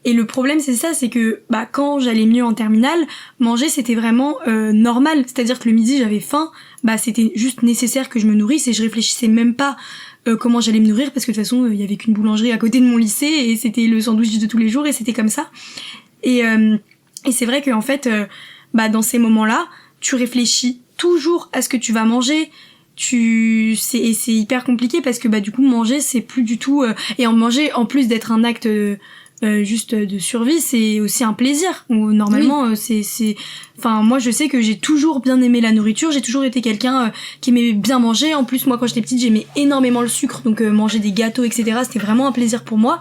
Speaker 2: Et le problème c'est ça, c'est que quand j'allais mieux en terminale, manger c'était vraiment normal, c'est-à-dire que le midi j'avais faim, c'était juste nécessaire que je me nourrisse et je réfléchissais même pas comment j'allais me nourrir parce que de toute façon il y avait qu'une boulangerie à côté de mon lycée et c'était le sandwich de tous les jours et c'était comme ça. Et c'est vrai que en fait dans ces moments-là, tu réfléchis toujours à ce que tu vas manger. C'est hyper compliqué parce que du coup manger c'est plus du tout et en manger en plus d'être un acte juste de survie, c'est aussi un plaisir. Normalement, enfin, moi, je sais que j'ai toujours bien aimé la nourriture. J'ai toujours été quelqu'un qui aimait bien manger. En plus, moi, quand j'étais petite, j'aimais énormément le sucre. Donc, manger des gâteaux, etc., c'était vraiment un plaisir pour moi.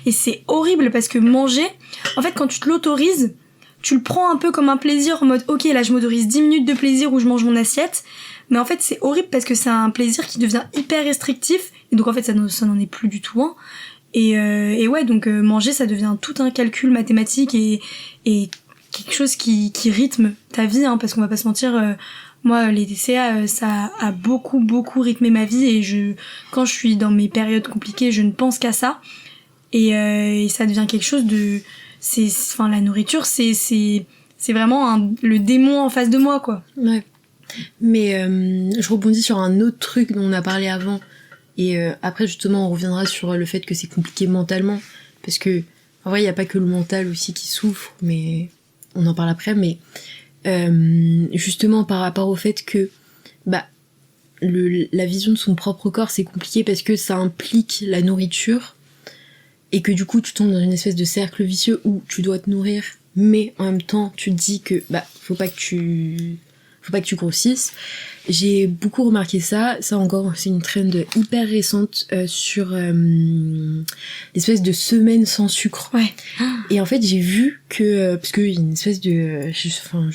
Speaker 2: Et c'est horrible parce que manger, en fait, quand tu te l'autorises, tu le prends un peu comme un plaisir en mode, ok, là, je m'autorise 10 minutes de plaisir où je mange mon assiette. Mais en fait, c'est horrible parce que c'est un plaisir qui devient hyper restrictif. Et donc, en fait, ça n'en est plus du tout un. Et ouais, donc manger, ça devient tout un calcul mathématique et quelque chose qui rythme ta vie, parce qu'on va pas se mentir, moi, les TCA, ça a beaucoup, beaucoup rythmé ma vie et quand je suis dans mes périodes compliquées, je ne pense qu'à ça. Et ça devient quelque chose de... Enfin, la nourriture, c'est vraiment le démon en face de moi, quoi.
Speaker 1: Ouais. Mais je rebondis sur un autre truc dont on a parlé avant. Et après, justement, on reviendra sur le fait que c'est compliqué mentalement. Parce que, en vrai, il n'y a pas que le mental aussi qui souffre, mais on en parle après. Mais justement, par rapport au fait que la vision de son propre corps, c'est compliqué parce que ça implique la nourriture. Et que du coup, tu tombes dans une espèce de cercle vicieux où tu dois te nourrir, mais en même temps, tu te dis que faut pas que tu grossisses. J'ai beaucoup remarqué ça encore, c'est une trend hyper récente sur l'espèce de semaine sans sucre.
Speaker 2: Ouais.
Speaker 1: Et en fait, j'ai vu que parce que y a une espèce de je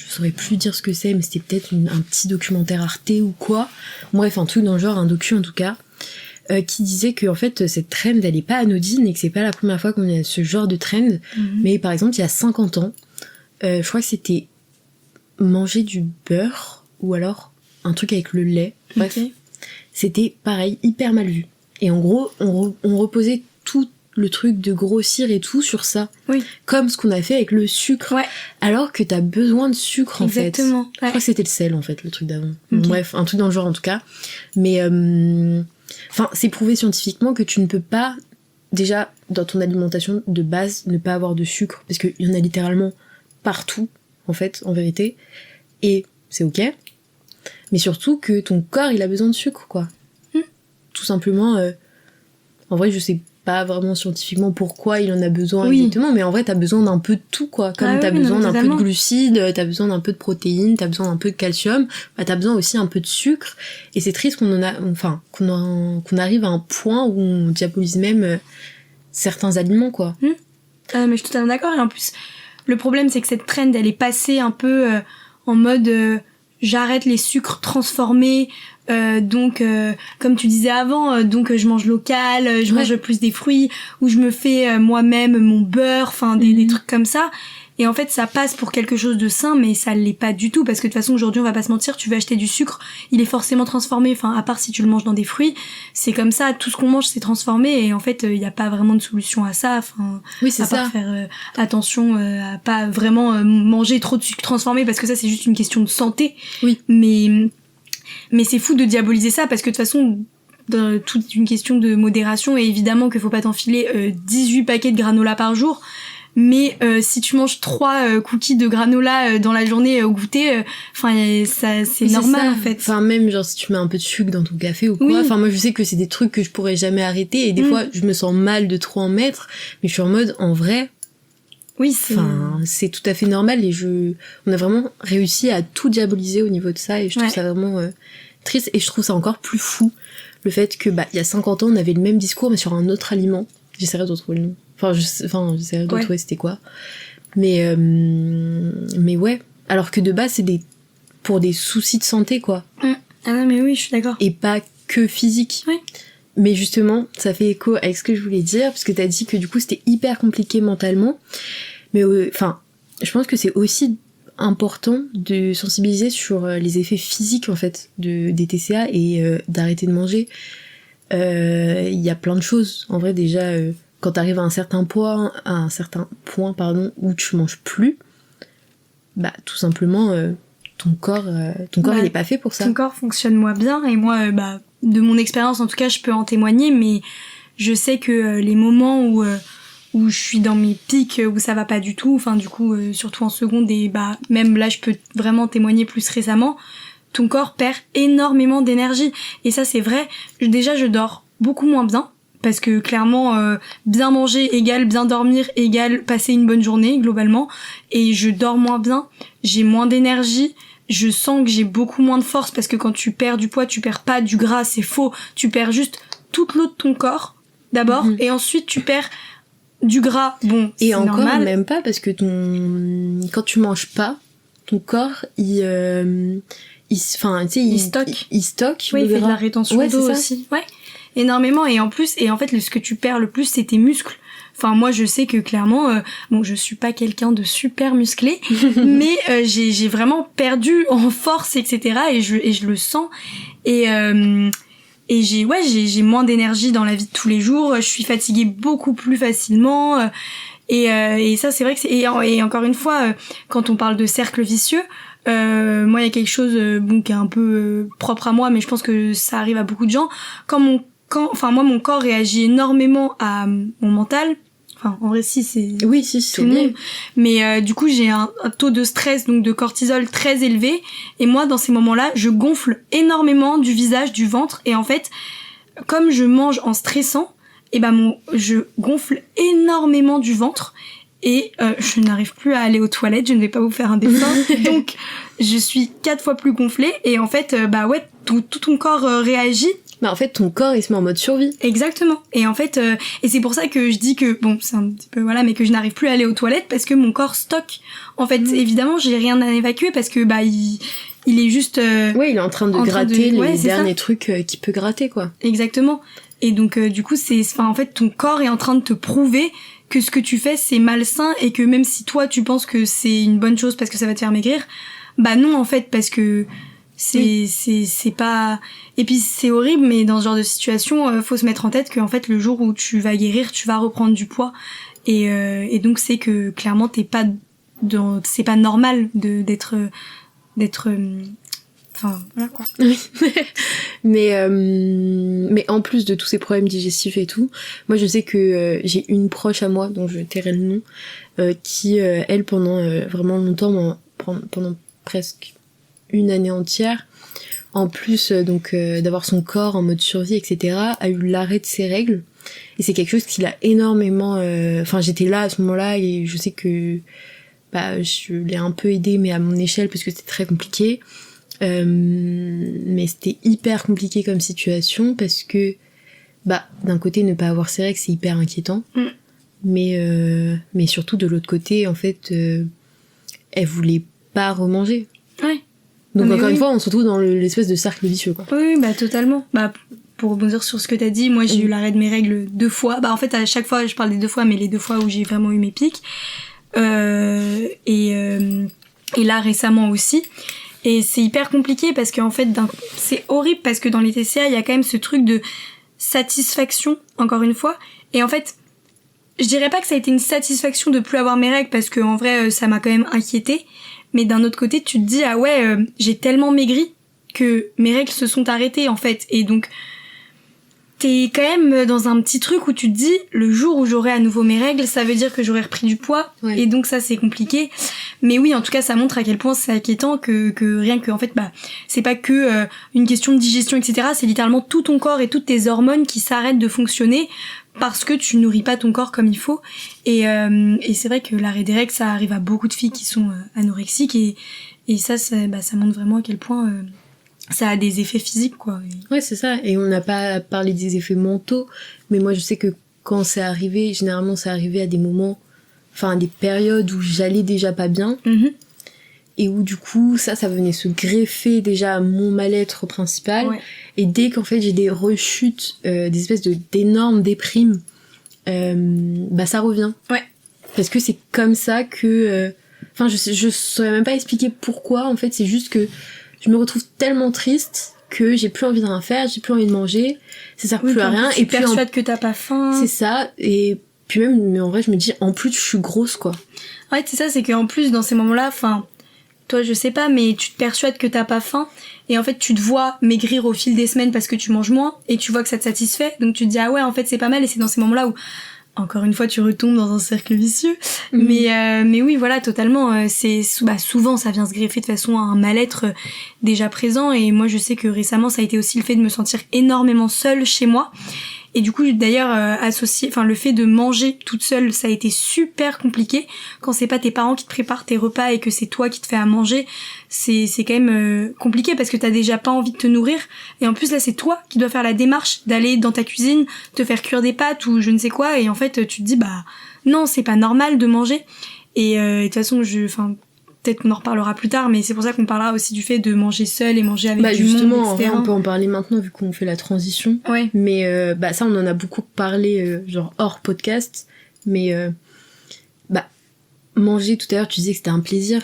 Speaker 1: saurais plus dire ce que c'est, mais c'était peut-être un petit documentaire Arte ou quoi. Bref, un truc dans le genre, un docu en tout cas, qui disait que en fait cette trend elle est pas anodine et que c'est pas la première fois qu'on a ce genre de trend. Mais par exemple, il y a 50 ans, je crois que c'était manger du beurre ou alors un truc avec le lait. Bref, c'était pareil, hyper mal vu. Et en gros, on reposait tout le truc de grossir et tout sur ça.
Speaker 2: Oui. Comme
Speaker 1: ce qu'on a fait avec le sucre.
Speaker 2: Ouais.
Speaker 1: Alors que t'as besoin de sucre,
Speaker 2: Exactement.
Speaker 1: En fait. Je crois que c'était le sel, en fait, le truc d'avant. Bref, un truc dans le genre, en tout cas. Mais, c'est prouvé scientifiquement que tu ne peux pas, déjà, dans ton alimentation de base, ne pas avoir de sucre. Parce qu'il y en a littéralement partout, en fait, en vérité. Et c'est ok. Mais surtout que ton corps, il a besoin de sucre, quoi. Tout simplement, en vrai, je sais pas vraiment scientifiquement pourquoi il en a besoin exactement, mais en vrai, t'as besoin d'un peu de tout, quoi. Comme t'as besoin d'un peu de glucides, t'as besoin d'un peu de protéines, t'as besoin d'un peu de calcium, t'as besoin aussi un peu de sucre. Et c'est triste qu'on arrive à un point où on diabolise même certains aliments, quoi.
Speaker 2: Mais je suis totalement d'accord. Et en plus, le problème, c'est que cette trend, elle est passée un peu en mode... j'arrête les sucres transformés, donc comme tu disais avant, donc je mange local, je mange plus des fruits, ou je me fais moi-même mon beurre, enfin des trucs comme ça. Et en fait, ça passe pour quelque chose de sain, mais ça l'est pas du tout, parce que de toute façon, aujourd'hui, on va pas se mentir, tu veux acheter du sucre, il est forcément transformé, enfin, à part si tu le manges dans des fruits, c'est comme ça, tout ce qu'on mange, c'est transformé, et en fait, il y a pas vraiment de solution à ça, enfin,
Speaker 1: oui, c'est
Speaker 2: à part faire attention à pas vraiment manger trop de sucre transformé, parce que ça, c'est juste une question de santé.
Speaker 1: Oui.
Speaker 2: Mais c'est fou de diaboliser ça, parce que de toute façon, toute une question de modération, et évidemment qu'il faut pas t'enfiler 18 paquets de granola par jour, mais si tu manges 3 cookies de granola dans la journée au goûter, c'est normal en fait.
Speaker 1: Enfin même genre si tu mets un peu de sucre dans ton café ou quoi, enfin moi je sais que c'est des trucs que je pourrais jamais arrêter et des fois je me sens mal de trop en mettre, mais je suis en mode en vrai c'est tout à fait normal et on a vraiment réussi à tout diaboliser au niveau de ça et je trouve ça vraiment triste et je trouve ça encore plus fou le fait que il y a 50 ans on avait le même discours mais sur un autre aliment. J'essaierai de retrouver le nom. J'essaierai de retrouver c'était quoi. Mais ouais, alors que de base c'est pour des soucis de santé quoi.
Speaker 2: Ah non mais oui, je suis d'accord.
Speaker 1: Et pas que physique.
Speaker 2: Oui.
Speaker 1: Mais justement, ça fait écho avec ce que je voulais dire, parce que t'as dit que du coup c'était hyper compliqué mentalement. Mais enfin, je pense que c'est aussi important de sensibiliser sur les effets physiques en fait des TCA et d'arrêter de manger. Il y a plein de choses. En vrai, déjà, quand t'arrives à un certain point, où tu manges plus, bah tout simplement, ton corps il est pas fait pour ça.
Speaker 2: Ton corps fonctionne moins bien, et moi, de mon expérience en tout cas, je peux en témoigner, mais je sais que les moments où je suis dans mes pics, où ça va pas du tout, enfin du coup surtout en seconde, et même là je peux vraiment témoigner plus récemment, ton corps perd énormément d'énergie, et ça c'est vrai. Déjà je dors beaucoup moins bien, parce que clairement bien manger égale bien dormir égale passer une bonne journée globalement, et je dors moins bien, j'ai moins d'énergie. Je sens que j'ai beaucoup moins de force, parce que quand tu perds du poids, tu perds pas du gras, c'est faux. Tu perds juste toute l'eau de ton corps, d'abord, et ensuite tu perds du gras. Bon,
Speaker 1: et
Speaker 2: c'est
Speaker 1: encore
Speaker 2: normal.
Speaker 1: Même pas, parce que quand tu manges pas, ton corps, il stocke. Il stocke.
Speaker 2: Oui, il fait de la rétention d'eau aussi. Ouais, énormément. Et en plus, en fait, ce que tu perds le plus, c'est tes muscles. Enfin, moi, je sais que clairement, je suis pas quelqu'un de super musclé, mais j'ai vraiment perdu en force, etc. Et je le sens. Et j'ai moins d'énergie dans la vie de tous les jours. Je suis fatiguée beaucoup plus facilement. Et ça, c'est vrai que et encore une fois, quand on parle de cercle vicieux, moi, il y a quelque chose qui est un peu propre à moi, mais je pense que ça arrive à beaucoup de gens. Mon corps réagit énormément à mon mental. Enfin, en vrai, c'est
Speaker 1: tout
Speaker 2: le monde. Mais du coup, j'ai un taux de stress, donc de cortisol, très élevé. Et moi, dans ces moments-là, je gonfle énormément du visage, du ventre. Et en fait, comme je mange en stressant, je gonfle énormément du ventre. Et je n'arrive plus à aller aux toilettes, je ne vais pas vous faire un dessin. Donc, je suis 4 fois plus gonflée. Et en fait, tout ton corps réagit.
Speaker 1: En fait, ton corps, il se met en mode survie.
Speaker 2: Exactement. Et en fait, et c'est pour ça que je dis que, c'est un petit peu, mais que je n'arrive plus à aller aux toilettes, parce que mon corps stocke. En fait, évidemment, j'ai rien à évacuer, parce que, il est juste...
Speaker 1: il est en train de gratter les derniers trucs qu'il peut gratter, quoi.
Speaker 2: Exactement. Et donc, du coup, en fait, ton corps est en train de te prouver que ce que tu fais, c'est malsain, et que même si toi, tu penses que c'est une bonne chose parce que ça va te faire maigrir, non, en fait, parce que c'est pas... Et puis c'est horrible, mais dans ce genre de situation, faut se mettre en tête qu'en fait le jour où tu vas guérir, tu vas reprendre du poids, et donc c'est que clairement c'est pas normal d'être enfin voilà quoi.
Speaker 1: mais en plus de tous ces problèmes digestifs et tout, moi je sais que j'ai une proche à moi dont je tairai le nom, qui elle pendant vraiment longtemps, pendant presque une année entière, en plus d'avoir son corps en mode survie, etc., a eu l'arrêt de ses règles. Et c'est quelque chose qui l'a énormément... j'étais là à ce moment-là, et je sais que je l'ai un peu aidée, mais à mon échelle, parce que c'était très compliqué. Mais c'était hyper compliqué comme situation, parce que d'un côté, ne pas avoir ses règles, c'est hyper inquiétant. Mais surtout, de l'autre côté, en fait, elle voulait pas remanger.
Speaker 2: Ouais.
Speaker 1: Donc encore une fois, on se retrouve dans l'espèce de cercle vicieux, quoi.
Speaker 2: Oui, totalement. Pour rebondir sur ce que t'as dit, moi j'ai eu l'arrêt de mes règles 2 fois. En fait, à chaque fois, je parle des 2 fois, mais les 2 fois où j'ai vraiment eu mes pics. Et là, récemment aussi. Et c'est hyper compliqué, parce qu'en fait, c'est horrible, parce que dans les TCA, il y a quand même ce truc de satisfaction, encore une fois. Et en fait, je dirais pas que ça a été une satisfaction de plus avoir mes règles, parce que en vrai, ça m'a quand même inquiétée. Mais d'un autre côté, tu te dis, j'ai tellement maigri que mes règles se sont arrêtées, en fait. Et donc, t'es quand même dans un petit truc où tu te dis, le jour où j'aurai à nouveau mes règles, ça veut dire que j'aurai repris du poids. Ouais. Et donc ça, c'est compliqué. Mais oui, en tout cas, ça montre à quel point c'est inquiétant, que rien que, en fait, c'est pas que une question de digestion, etc. C'est littéralement tout ton corps et toutes tes hormones qui s'arrêtent de fonctionner parce que tu nourris pas ton corps comme il faut. Et c'est vrai que l'arrêt des règles, ça arrive à beaucoup de filles qui sont anorexiques, et ça montre vraiment à quel point ça a des effets physiques, quoi.
Speaker 1: Ouais, c'est ça. Et on n'a pas parlé des effets mentaux, mais moi je sais que quand c'est arrivé, généralement c'est arrivé à des moments, des périodes où j'allais déjà pas bien. et où du coup ça venait se greffer déjà à mon mal-être principal, et dès qu'en fait j'ai des rechutes, des espèces d'énormes déprimes, ça revient. Parce que c'est comme ça que... Enfin, je saurais même pas expliquer pourquoi, en fait, c'est juste que je me retrouve tellement triste que j'ai plus envie de rien faire, j'ai plus envie de manger, ça sert plus à rien.
Speaker 2: Et puis persuade que t'as pas faim.
Speaker 1: C'est ça, et puis même, mais en vrai, je me dis, en plus, je suis grosse, quoi.
Speaker 2: Ouais, c'est ça, c'est qu'en plus, dans ces moments-là, enfin, toi, je sais pas, mais tu te persuades que t'as pas faim, et en fait, tu te vois maigrir au fil des semaines parce que tu manges moins, et tu vois que ça te satisfait, donc tu te dis, ah ouais, en fait, c'est pas mal, et c'est dans ces moments-là où, encore une fois, tu retombes dans un cercle vicieux. Mais oui, voilà, totalement. Souvent, ça vient se greffer de façon à un mal-être déjà présent. Et moi, je sais que récemment, ça a été aussi le fait de me sentir énormément seule chez moi. Et du coup, d'ailleurs, le fait de manger toute seule, ça a été super compliqué. Quand c'est pas tes parents qui te préparent tes repas et que c'est toi qui te fais à manger, c'est quand même compliqué parce que t'as déjà pas envie de te nourrir. Et en plus, là, c'est toi qui dois faire la démarche d'aller dans ta cuisine, te faire cuire des pâtes ou je ne sais quoi. Et en fait, tu te dis, non, c'est pas normal de manger. Et de toute façon, peut-être qu'on en reparlera plus tard, mais c'est pour ça qu'on parlera aussi du fait de manger seul et manger avec du monde, etc.
Speaker 1: On peut en parler maintenant vu qu'on fait la transition.
Speaker 2: Ouais.
Speaker 1: Mais ça, on en a beaucoup parlé, genre hors podcast. Mais manger, tout à l'heure, tu disais que c'était un plaisir.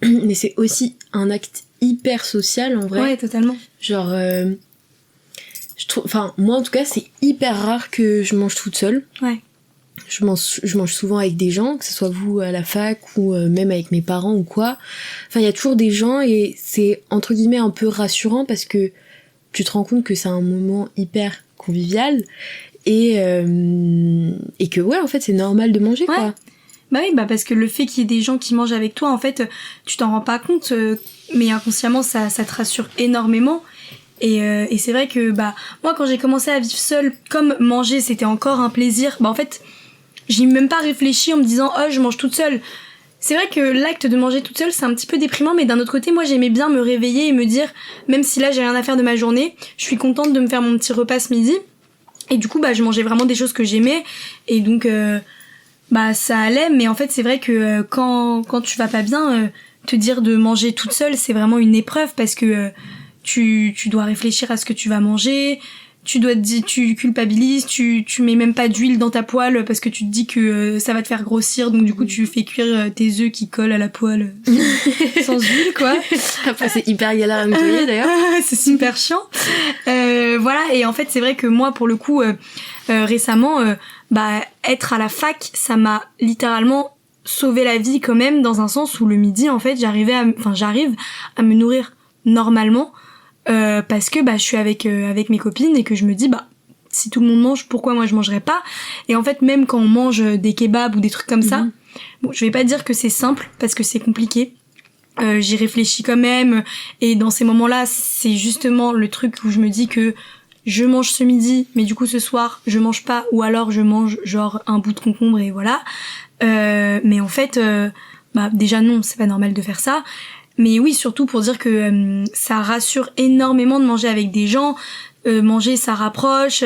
Speaker 1: Mais c'est aussi un acte hyper social, en vrai.
Speaker 2: Ouais, totalement.
Speaker 1: Genre, je trouve... Enfin, moi, en tout cas, c'est hyper rare que je mange toute seule.
Speaker 2: Ouais.
Speaker 1: Je mange souvent avec des gens, que ce soit vous à la fac ou même avec mes parents ou quoi. Enfin, il y a toujours des gens et c'est entre guillemets un peu rassurant parce que tu te rends compte que c'est un moment hyper convivial et que ouais, en fait, c'est normal de manger, quoi.
Speaker 2: Bah oui, parce que le fait qu'il y ait des gens qui mangent avec toi, en fait, tu t'en rends pas compte, mais inconsciemment, ça te rassure énormément. Et c'est vrai que moi, quand j'ai commencé à vivre seule, comme manger, c'était encore un plaisir, en fait, j'ai même pas réfléchi en me disant « Oh, je mange toute seule ». C'est vrai que l'acte de manger toute seule, c'est un petit peu déprimant, mais d'un autre côté, moi, j'aimais bien me réveiller et me dire, même si là, j'ai rien à faire de ma journée, je suis contente de me faire mon petit repas ce midi. Et du coup, je mangeais vraiment des choses que j'aimais. Et donc, ça allait. Mais en fait, c'est vrai que quand tu vas pas bien, te dire de manger toute seule, c'est vraiment une épreuve parce que tu dois réfléchir à ce que tu vas manger. Tu culpabilises, tu mets même pas d'huile dans ta poêle parce que tu te dis que ça va te faire grossir, donc du coup tu fais cuire tes œufs qui collent à la poêle sans huile, quoi.
Speaker 1: Après c'est hyper galère à nettoyer d'ailleurs.
Speaker 2: C'est super chiant. Voilà, et en fait c'est vrai que moi pour le coup récemment être à la fac, ça m'a littéralement sauvé la vie quand même, dans un sens où le midi en fait j'arrive à me nourrir normalement. Parce que je suis avec mes copines et que je me dis si tout le monde mange, pourquoi moi je mangerais pas? Et en fait même quand on mange des kebabs ou des trucs comme ça, bon, je vais pas dire que c'est simple parce que c'est compliqué. J'y réfléchis quand même et dans ces moments-là, c'est justement le truc où je me dis que je mange ce midi, mais du coup ce soir je mange pas, ou alors je mange genre un bout de concombre et voilà. Mais en fait, déjà non, c'est pas normal de faire ça. Mais oui, surtout pour dire que ça rassure énormément de manger avec des gens. Manger, ça rapproche,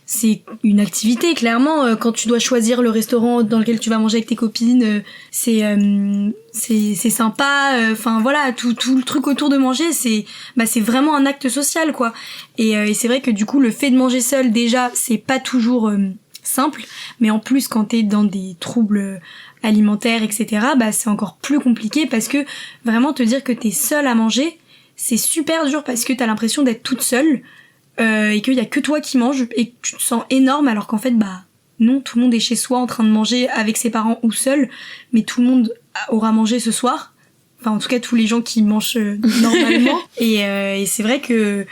Speaker 2: c'est une activité, clairement. Quand tu dois choisir le restaurant dans lequel tu vas manger avec tes copines, c'est sympa. Enfin voilà, tout le truc autour de manger, c'est vraiment un acte social, quoi. Et c'est vrai que du coup, le fait de manger seul, déjà, c'est pas toujours simple. Mais en plus, quand t'es dans des troubles alimentaire, etc., c'est encore plus compliqué parce que vraiment te dire que t'es seule à manger, c'est super dur parce que t'as l'impression d'être toute seule et qu'il y a que toi qui manges et que tu te sens énorme alors qu'en fait, non, tout le monde est chez soi en train de manger avec ses parents ou seul, mais tout le monde aura mangé ce soir. Enfin, en tout cas, tous les gens qui mangent normalement. Et c'est vrai que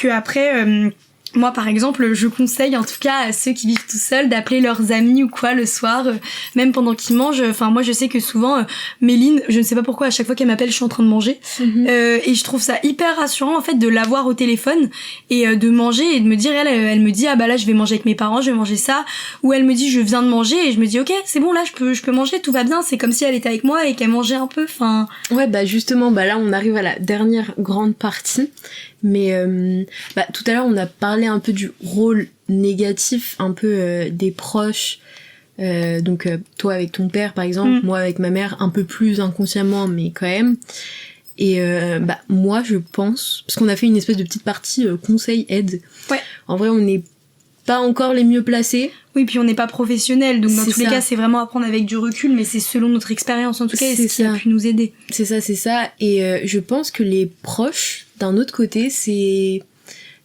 Speaker 2: après... moi, par exemple, je conseille en tout cas à ceux qui vivent tout seuls d'appeler leurs amis ou quoi le soir, même pendant qu'ils mangent. Enfin, moi, je sais que souvent, Méline, je ne sais pas pourquoi, à chaque fois qu'elle m'appelle, je suis en train de manger. Et je trouve ça hyper rassurant, en fait, de l'avoir au téléphone et de manger et de me dire, elle me dit, là, je vais manger avec mes parents, je vais manger ça. Ou elle me dit, je viens de manger et je me dis, ok, c'est bon, là, je peux manger, tout va bien. C'est comme si elle était avec moi et qu'elle mangeait un peu, enfin... Ouais,
Speaker 1: justement, là, on arrive à la dernière grande partie. Mais tout à l'heure on a parlé un peu du rôle négatif un peu des proches Donc toi avec ton père par exemple, moi avec ma mère un peu plus inconsciemment mais quand même. Et moi je pense, parce qu'on a fait une espèce de petite partie conseil aide.
Speaker 2: Ouais.
Speaker 1: En vrai on n'est pas encore les mieux placés.
Speaker 2: Oui, puis on n'est pas professionnels, donc dans tous les cas c'est vraiment à prendre avec du recul, mais c'est selon notre expérience en tout cas, et ce qui a pu nous aider.
Speaker 1: C'est ça. Et je pense que les proches, d'un autre côté, c'est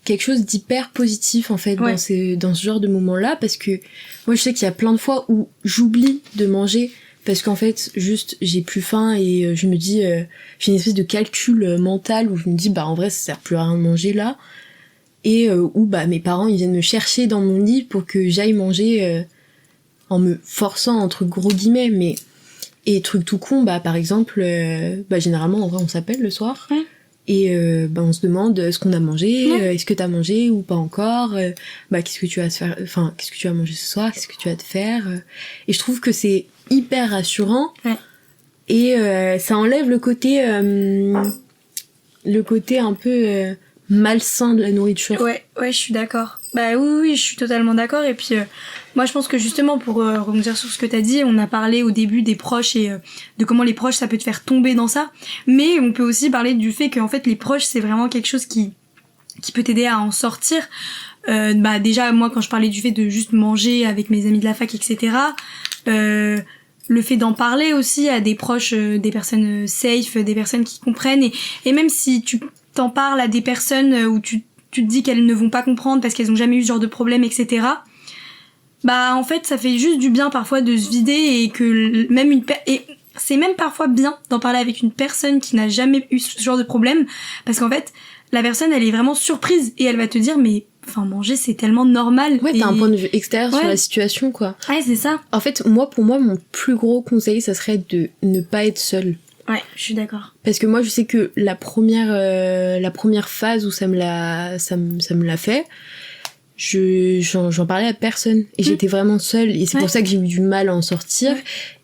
Speaker 1: quelque chose d'hyper positif en fait dans ce genre de moments-là, parce que moi je sais qu'il y a plein de fois où j'oublie de manger parce qu'en fait juste j'ai plus faim et je me dis j'ai une espèce de calcul mental où je me dis en vrai ça sert plus à rien de manger là, et où mes parents ils viennent me chercher dans mon lit pour que j'aille manger en me forçant entre gros guillemets, mais et truc tout con par exemple généralement en vrai on s'appelle le soir. Et on se demande ce qu'on a mangé, est-ce que t'as mangé ou pas encore, qu'est-ce que tu vas faire, enfin qu'est-ce que tu vas manger ce soir, qu'est-ce que tu vas te faire, et je trouve que c'est hyper rassurant, et ça enlève le côté un peu malsain de la nourriture.
Speaker 2: Ouais, je suis d'accord. Oui, je suis totalement d'accord. Et puis moi je pense que justement pour rebondir sur ce que t'as dit, on a parlé au début des proches et de comment les proches ça peut te faire tomber dans ça, mais on peut aussi parler du fait qu'en fait les proches c'est vraiment quelque chose qui peut t'aider à en sortir. Déjà moi quand je parlais du fait de juste manger avec mes amis de la fac, etc., le fait d'en parler aussi à des proches, des personnes safe, des personnes qui comprennent, et même si tu t'en parles à des personnes où tu te dis qu'elles ne vont pas comprendre parce qu'elles ont jamais eu ce genre de problème, etc., en fait ça fait juste du bien parfois de se vider, et que même et c'est même parfois bien d'en parler avec une personne qui n'a jamais eu ce genre de problème, parce qu'en fait la personne elle est vraiment surprise et elle va te dire mais manger c'est tellement normal.
Speaker 1: Ouais, t'as un point de vue extérieur sur la situation quoi.
Speaker 2: Ouais, c'est ça.
Speaker 1: En fait pour moi mon plus gros conseil ça serait de ne pas être seule.
Speaker 2: Ouais, je suis d'accord.
Speaker 1: Parce que moi je sais que la première phase où ça me l'a fait, j'en parlais à personne et j'étais vraiment seule, et c'est pour ça que j'ai eu du mal à en sortir,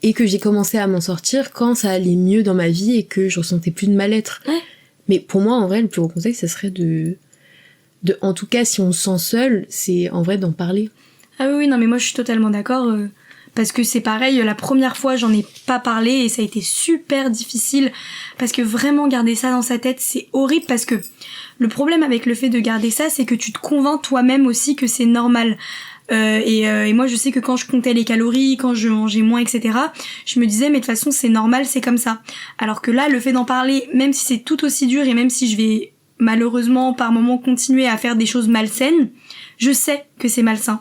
Speaker 1: et que j'ai commencé à m'en sortir quand ça allait mieux dans ma vie et que je ressentais plus de mal-être. Mais pour moi en vrai le plus gros conseil ça serait de en tout cas si on se sent seul, c'est en vrai d'en parler.
Speaker 2: Ah oui, non mais moi je suis totalement d'accord, parce que c'est pareil, la première fois j'en ai pas parlé et ça a été super difficile, parce que vraiment garder ça dans sa tête c'est horrible, parce que le problème avec le fait de garder ça c'est que tu te convaincs toi-même aussi que c'est normal. Et moi je sais que quand je comptais les calories, quand je mangeais moins, etc., je me disais mais de toute façon c'est normal, c'est comme ça. Alors que là le fait d'en parler, même si c'est tout aussi dur et même si je vais malheureusement par moments continuer à faire des choses malsaines, je sais que c'est malsain.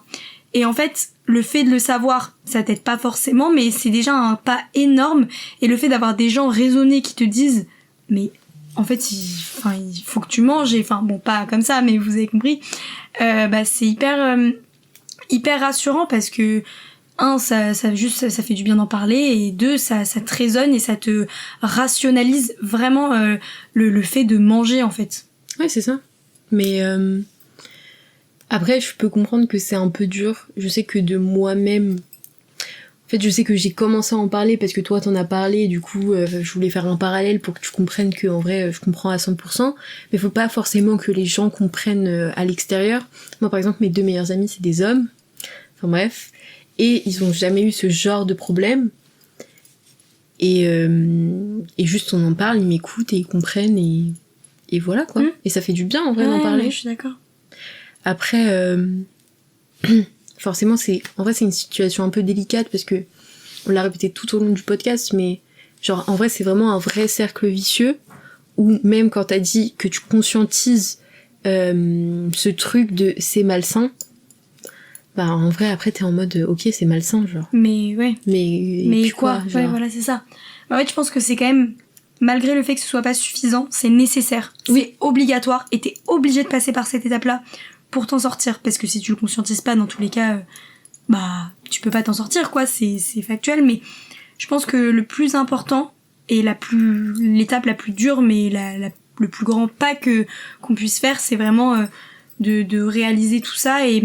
Speaker 2: Et en fait, le fait de le savoir, ça t'aide pas forcément, mais c'est déjà un pas énorme. Et le fait d'avoir des gens raisonnés qui te disent, mais en fait, il faut que tu manges, et pas comme ça, mais vous avez compris, c'est hyper rassurant, parce que ça fait du bien d'en parler, et deux, ça te résonne et ça te rationalise vraiment le fait de manger en fait.
Speaker 1: Ouais, c'est ça. Mais après, je peux comprendre que c'est un peu dur. Je sais que de moi-même, en fait, je sais que j'ai commencé à en parler parce que toi t'en as parlé, et du coup je voulais faire un parallèle pour que tu comprennes que en vrai je comprends à 100%, mais faut pas forcément que les gens comprennent à l'extérieur. Moi par exemple mes 2 meilleurs amis c'est des hommes, enfin bref, et ils ont jamais eu ce genre de problème, et juste on en parle, ils m'écoutent et ils comprennent, et voilà quoi. Et ça fait du bien en vrai d'en parler.
Speaker 2: Je suis d'accord.
Speaker 1: Après forcément c'est une situation un peu délicate, parce que on l'a répété tout au long du podcast, mais genre en vrai c'est vraiment un vrai cercle vicieux, où même quand t'as dit que tu conscientises ce truc de c'est malsain, en vrai après t'es en mode ok c'est malsain genre.
Speaker 2: Mais ouais.
Speaker 1: Mais quoi genre.
Speaker 2: Ouais, voilà, c'est ça. En fait je pense que c'est quand même, malgré le fait que ce soit pas suffisant, c'est nécessaire. Oui. C'est obligatoire, et t'es obligé de passer par cette étape là pour t'en sortir, parce que si tu le conscientises pas, dans tous les cas tu peux pas t'en sortir quoi, c'est factuel. Mais je pense que le plus important et l'étape la plus dure, mais le plus grand pas qu'on puisse faire, c'est vraiment de réaliser tout ça, et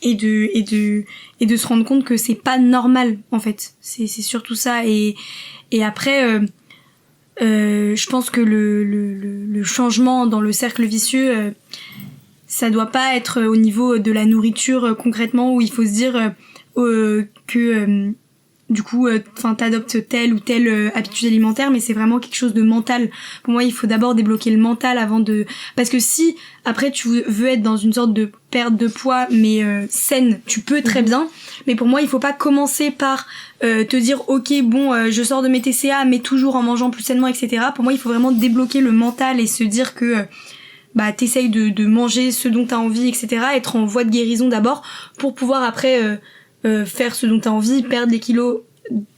Speaker 2: de se rendre compte que c'est pas normal en fait. C'est surtout ça. Et après je pense que le changement dans le cercle vicieux, ça doit pas être au niveau de la nourriture concrètement, où il faut se dire du coup t'adoptes telle ou telle habitude alimentaire, mais c'est vraiment quelque chose de mental. Pour moi, il faut d'abord débloquer le mental avant de, parce que si après tu veux être dans une sorte de perte de poids mais saine, tu peux très bien, mais pour moi il faut pas commencer par te dire ok bon je sors de mes TCA mais toujours en mangeant plus sainement, etc. Pour moi il faut vraiment débloquer le mental et se dire que t'essayes de manger ce dont t'as envie, etc. Être en voie de guérison d'abord pour pouvoir après faire ce dont t'as envie, perdre les kilos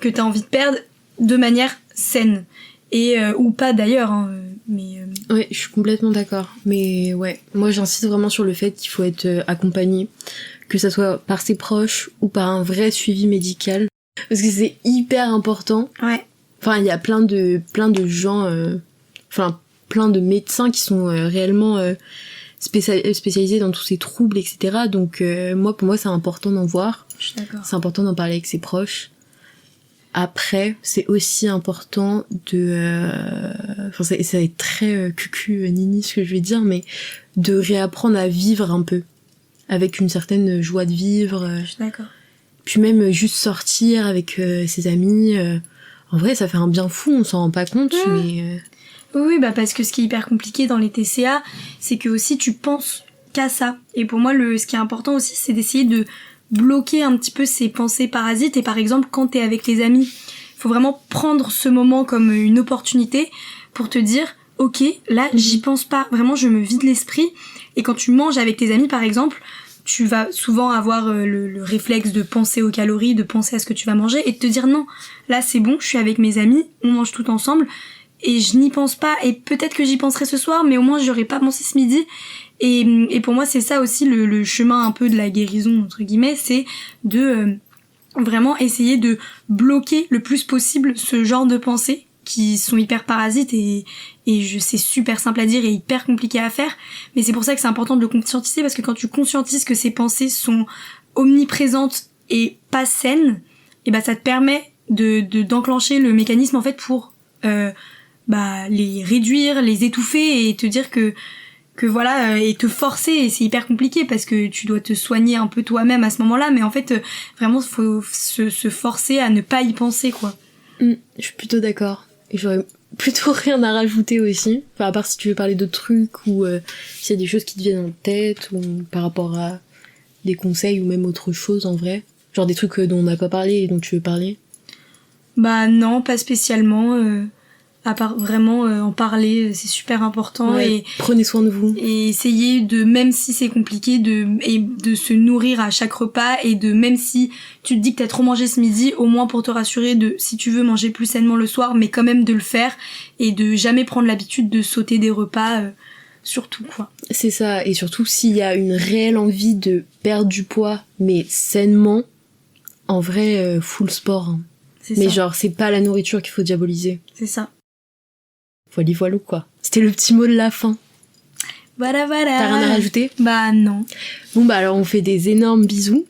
Speaker 2: que t'as envie de perdre de manière saine. Et ou pas d'ailleurs, hein, mais...
Speaker 1: Ouais, je suis complètement d'accord. Mais ouais, moi j'insiste vraiment sur le fait qu'il faut être accompagné, que ça soit par ses proches ou par un vrai suivi médical. Parce que c'est hyper important.
Speaker 2: Ouais.
Speaker 1: Enfin, il y a plein de gens... plein de médecins qui sont réellement spécialisés dans tous ces troubles, etc. Donc pour moi c'est important d'en voir.
Speaker 2: Je suis d'accord.
Speaker 1: C'est important d'en parler avec ses proches. Après, c'est aussi important de... ça va être très cucu nini ce que je vais dire, mais de réapprendre à vivre un peu. Avec une certaine joie de vivre.
Speaker 2: Je suis d'accord.
Speaker 1: Puis même juste sortir avec ses amis. En vrai, ça fait un bien fou, on s'en rend pas compte, mais...
Speaker 2: Oui, parce que ce qui est hyper compliqué dans les TCA, c'est que aussi tu penses qu'à ça. Et pour moi, ce qui est important aussi, c'est d'essayer de bloquer un petit peu ces pensées parasites. Et par exemple, quand t'es avec tes amis, faut vraiment prendre ce moment comme une opportunité pour te dire, ok, là, j'y pense pas. Vraiment, je me vide l'esprit. Et quand tu manges avec tes amis, par exemple, tu vas souvent avoir le réflexe de penser aux calories, de penser à ce que tu vas manger et de te dire non, là, c'est bon, je suis avec mes amis, on mange tout ensemble. Et je n'y pense pas, et peut-être que j'y penserai ce soir, mais au moins j'aurais pas pensé ce midi. Et pour moi c'est ça aussi le chemin un peu de la guérison entre guillemets, c'est de vraiment essayer de bloquer le plus possible ce genre de pensées qui sont hyper parasites et c'est super simple à dire et hyper compliqué à faire, mais c'est pour ça que c'est important de le conscientiser, parce que quand tu conscientises que ces pensées sont omniprésentes et pas saines, et ça te permet d'enclencher le mécanisme en fait pour les réduire, les étouffer et te dire que voilà, et te forcer, et c'est hyper compliqué parce que tu dois te soigner un peu toi-même à ce moment-là, mais en fait vraiment faut se forcer à ne pas y penser quoi.
Speaker 1: Je suis plutôt d'accord, et j'aurais plutôt rien à rajouter aussi, enfin, à part si tu veux parler d'autres trucs ou s'il y a des choses qui te viennent en tête ou par rapport à des conseils ou même autre chose en vrai, genre des trucs dont on n'a pas parlé et dont tu veux parler.
Speaker 2: Non, pas spécialement, à part vraiment en parler, c'est super important.
Speaker 1: Ouais,
Speaker 2: et
Speaker 1: prenez soin de vous.
Speaker 2: Et essayer de, même si c'est compliqué, de se nourrir à chaque repas, et de, même si tu te dis que t'as trop mangé ce midi, au moins pour te rassurer si tu veux manger plus sainement le soir, mais quand même de le faire, et de jamais prendre l'habitude de sauter des repas, surtout quoi.
Speaker 1: C'est ça, et surtout s'il y a une réelle envie de perdre du poids, mais sainement, en vrai, full sport. Hein. Mais genre, c'est pas la nourriture qu'il faut diaboliser.
Speaker 2: C'est ça.
Speaker 1: Voilà quoi. C'était le petit mot de la fin.
Speaker 2: Voilà.
Speaker 1: T'as rien à rajouter ?
Speaker 2: Non.
Speaker 1: Bon alors on fait des énormes bisous.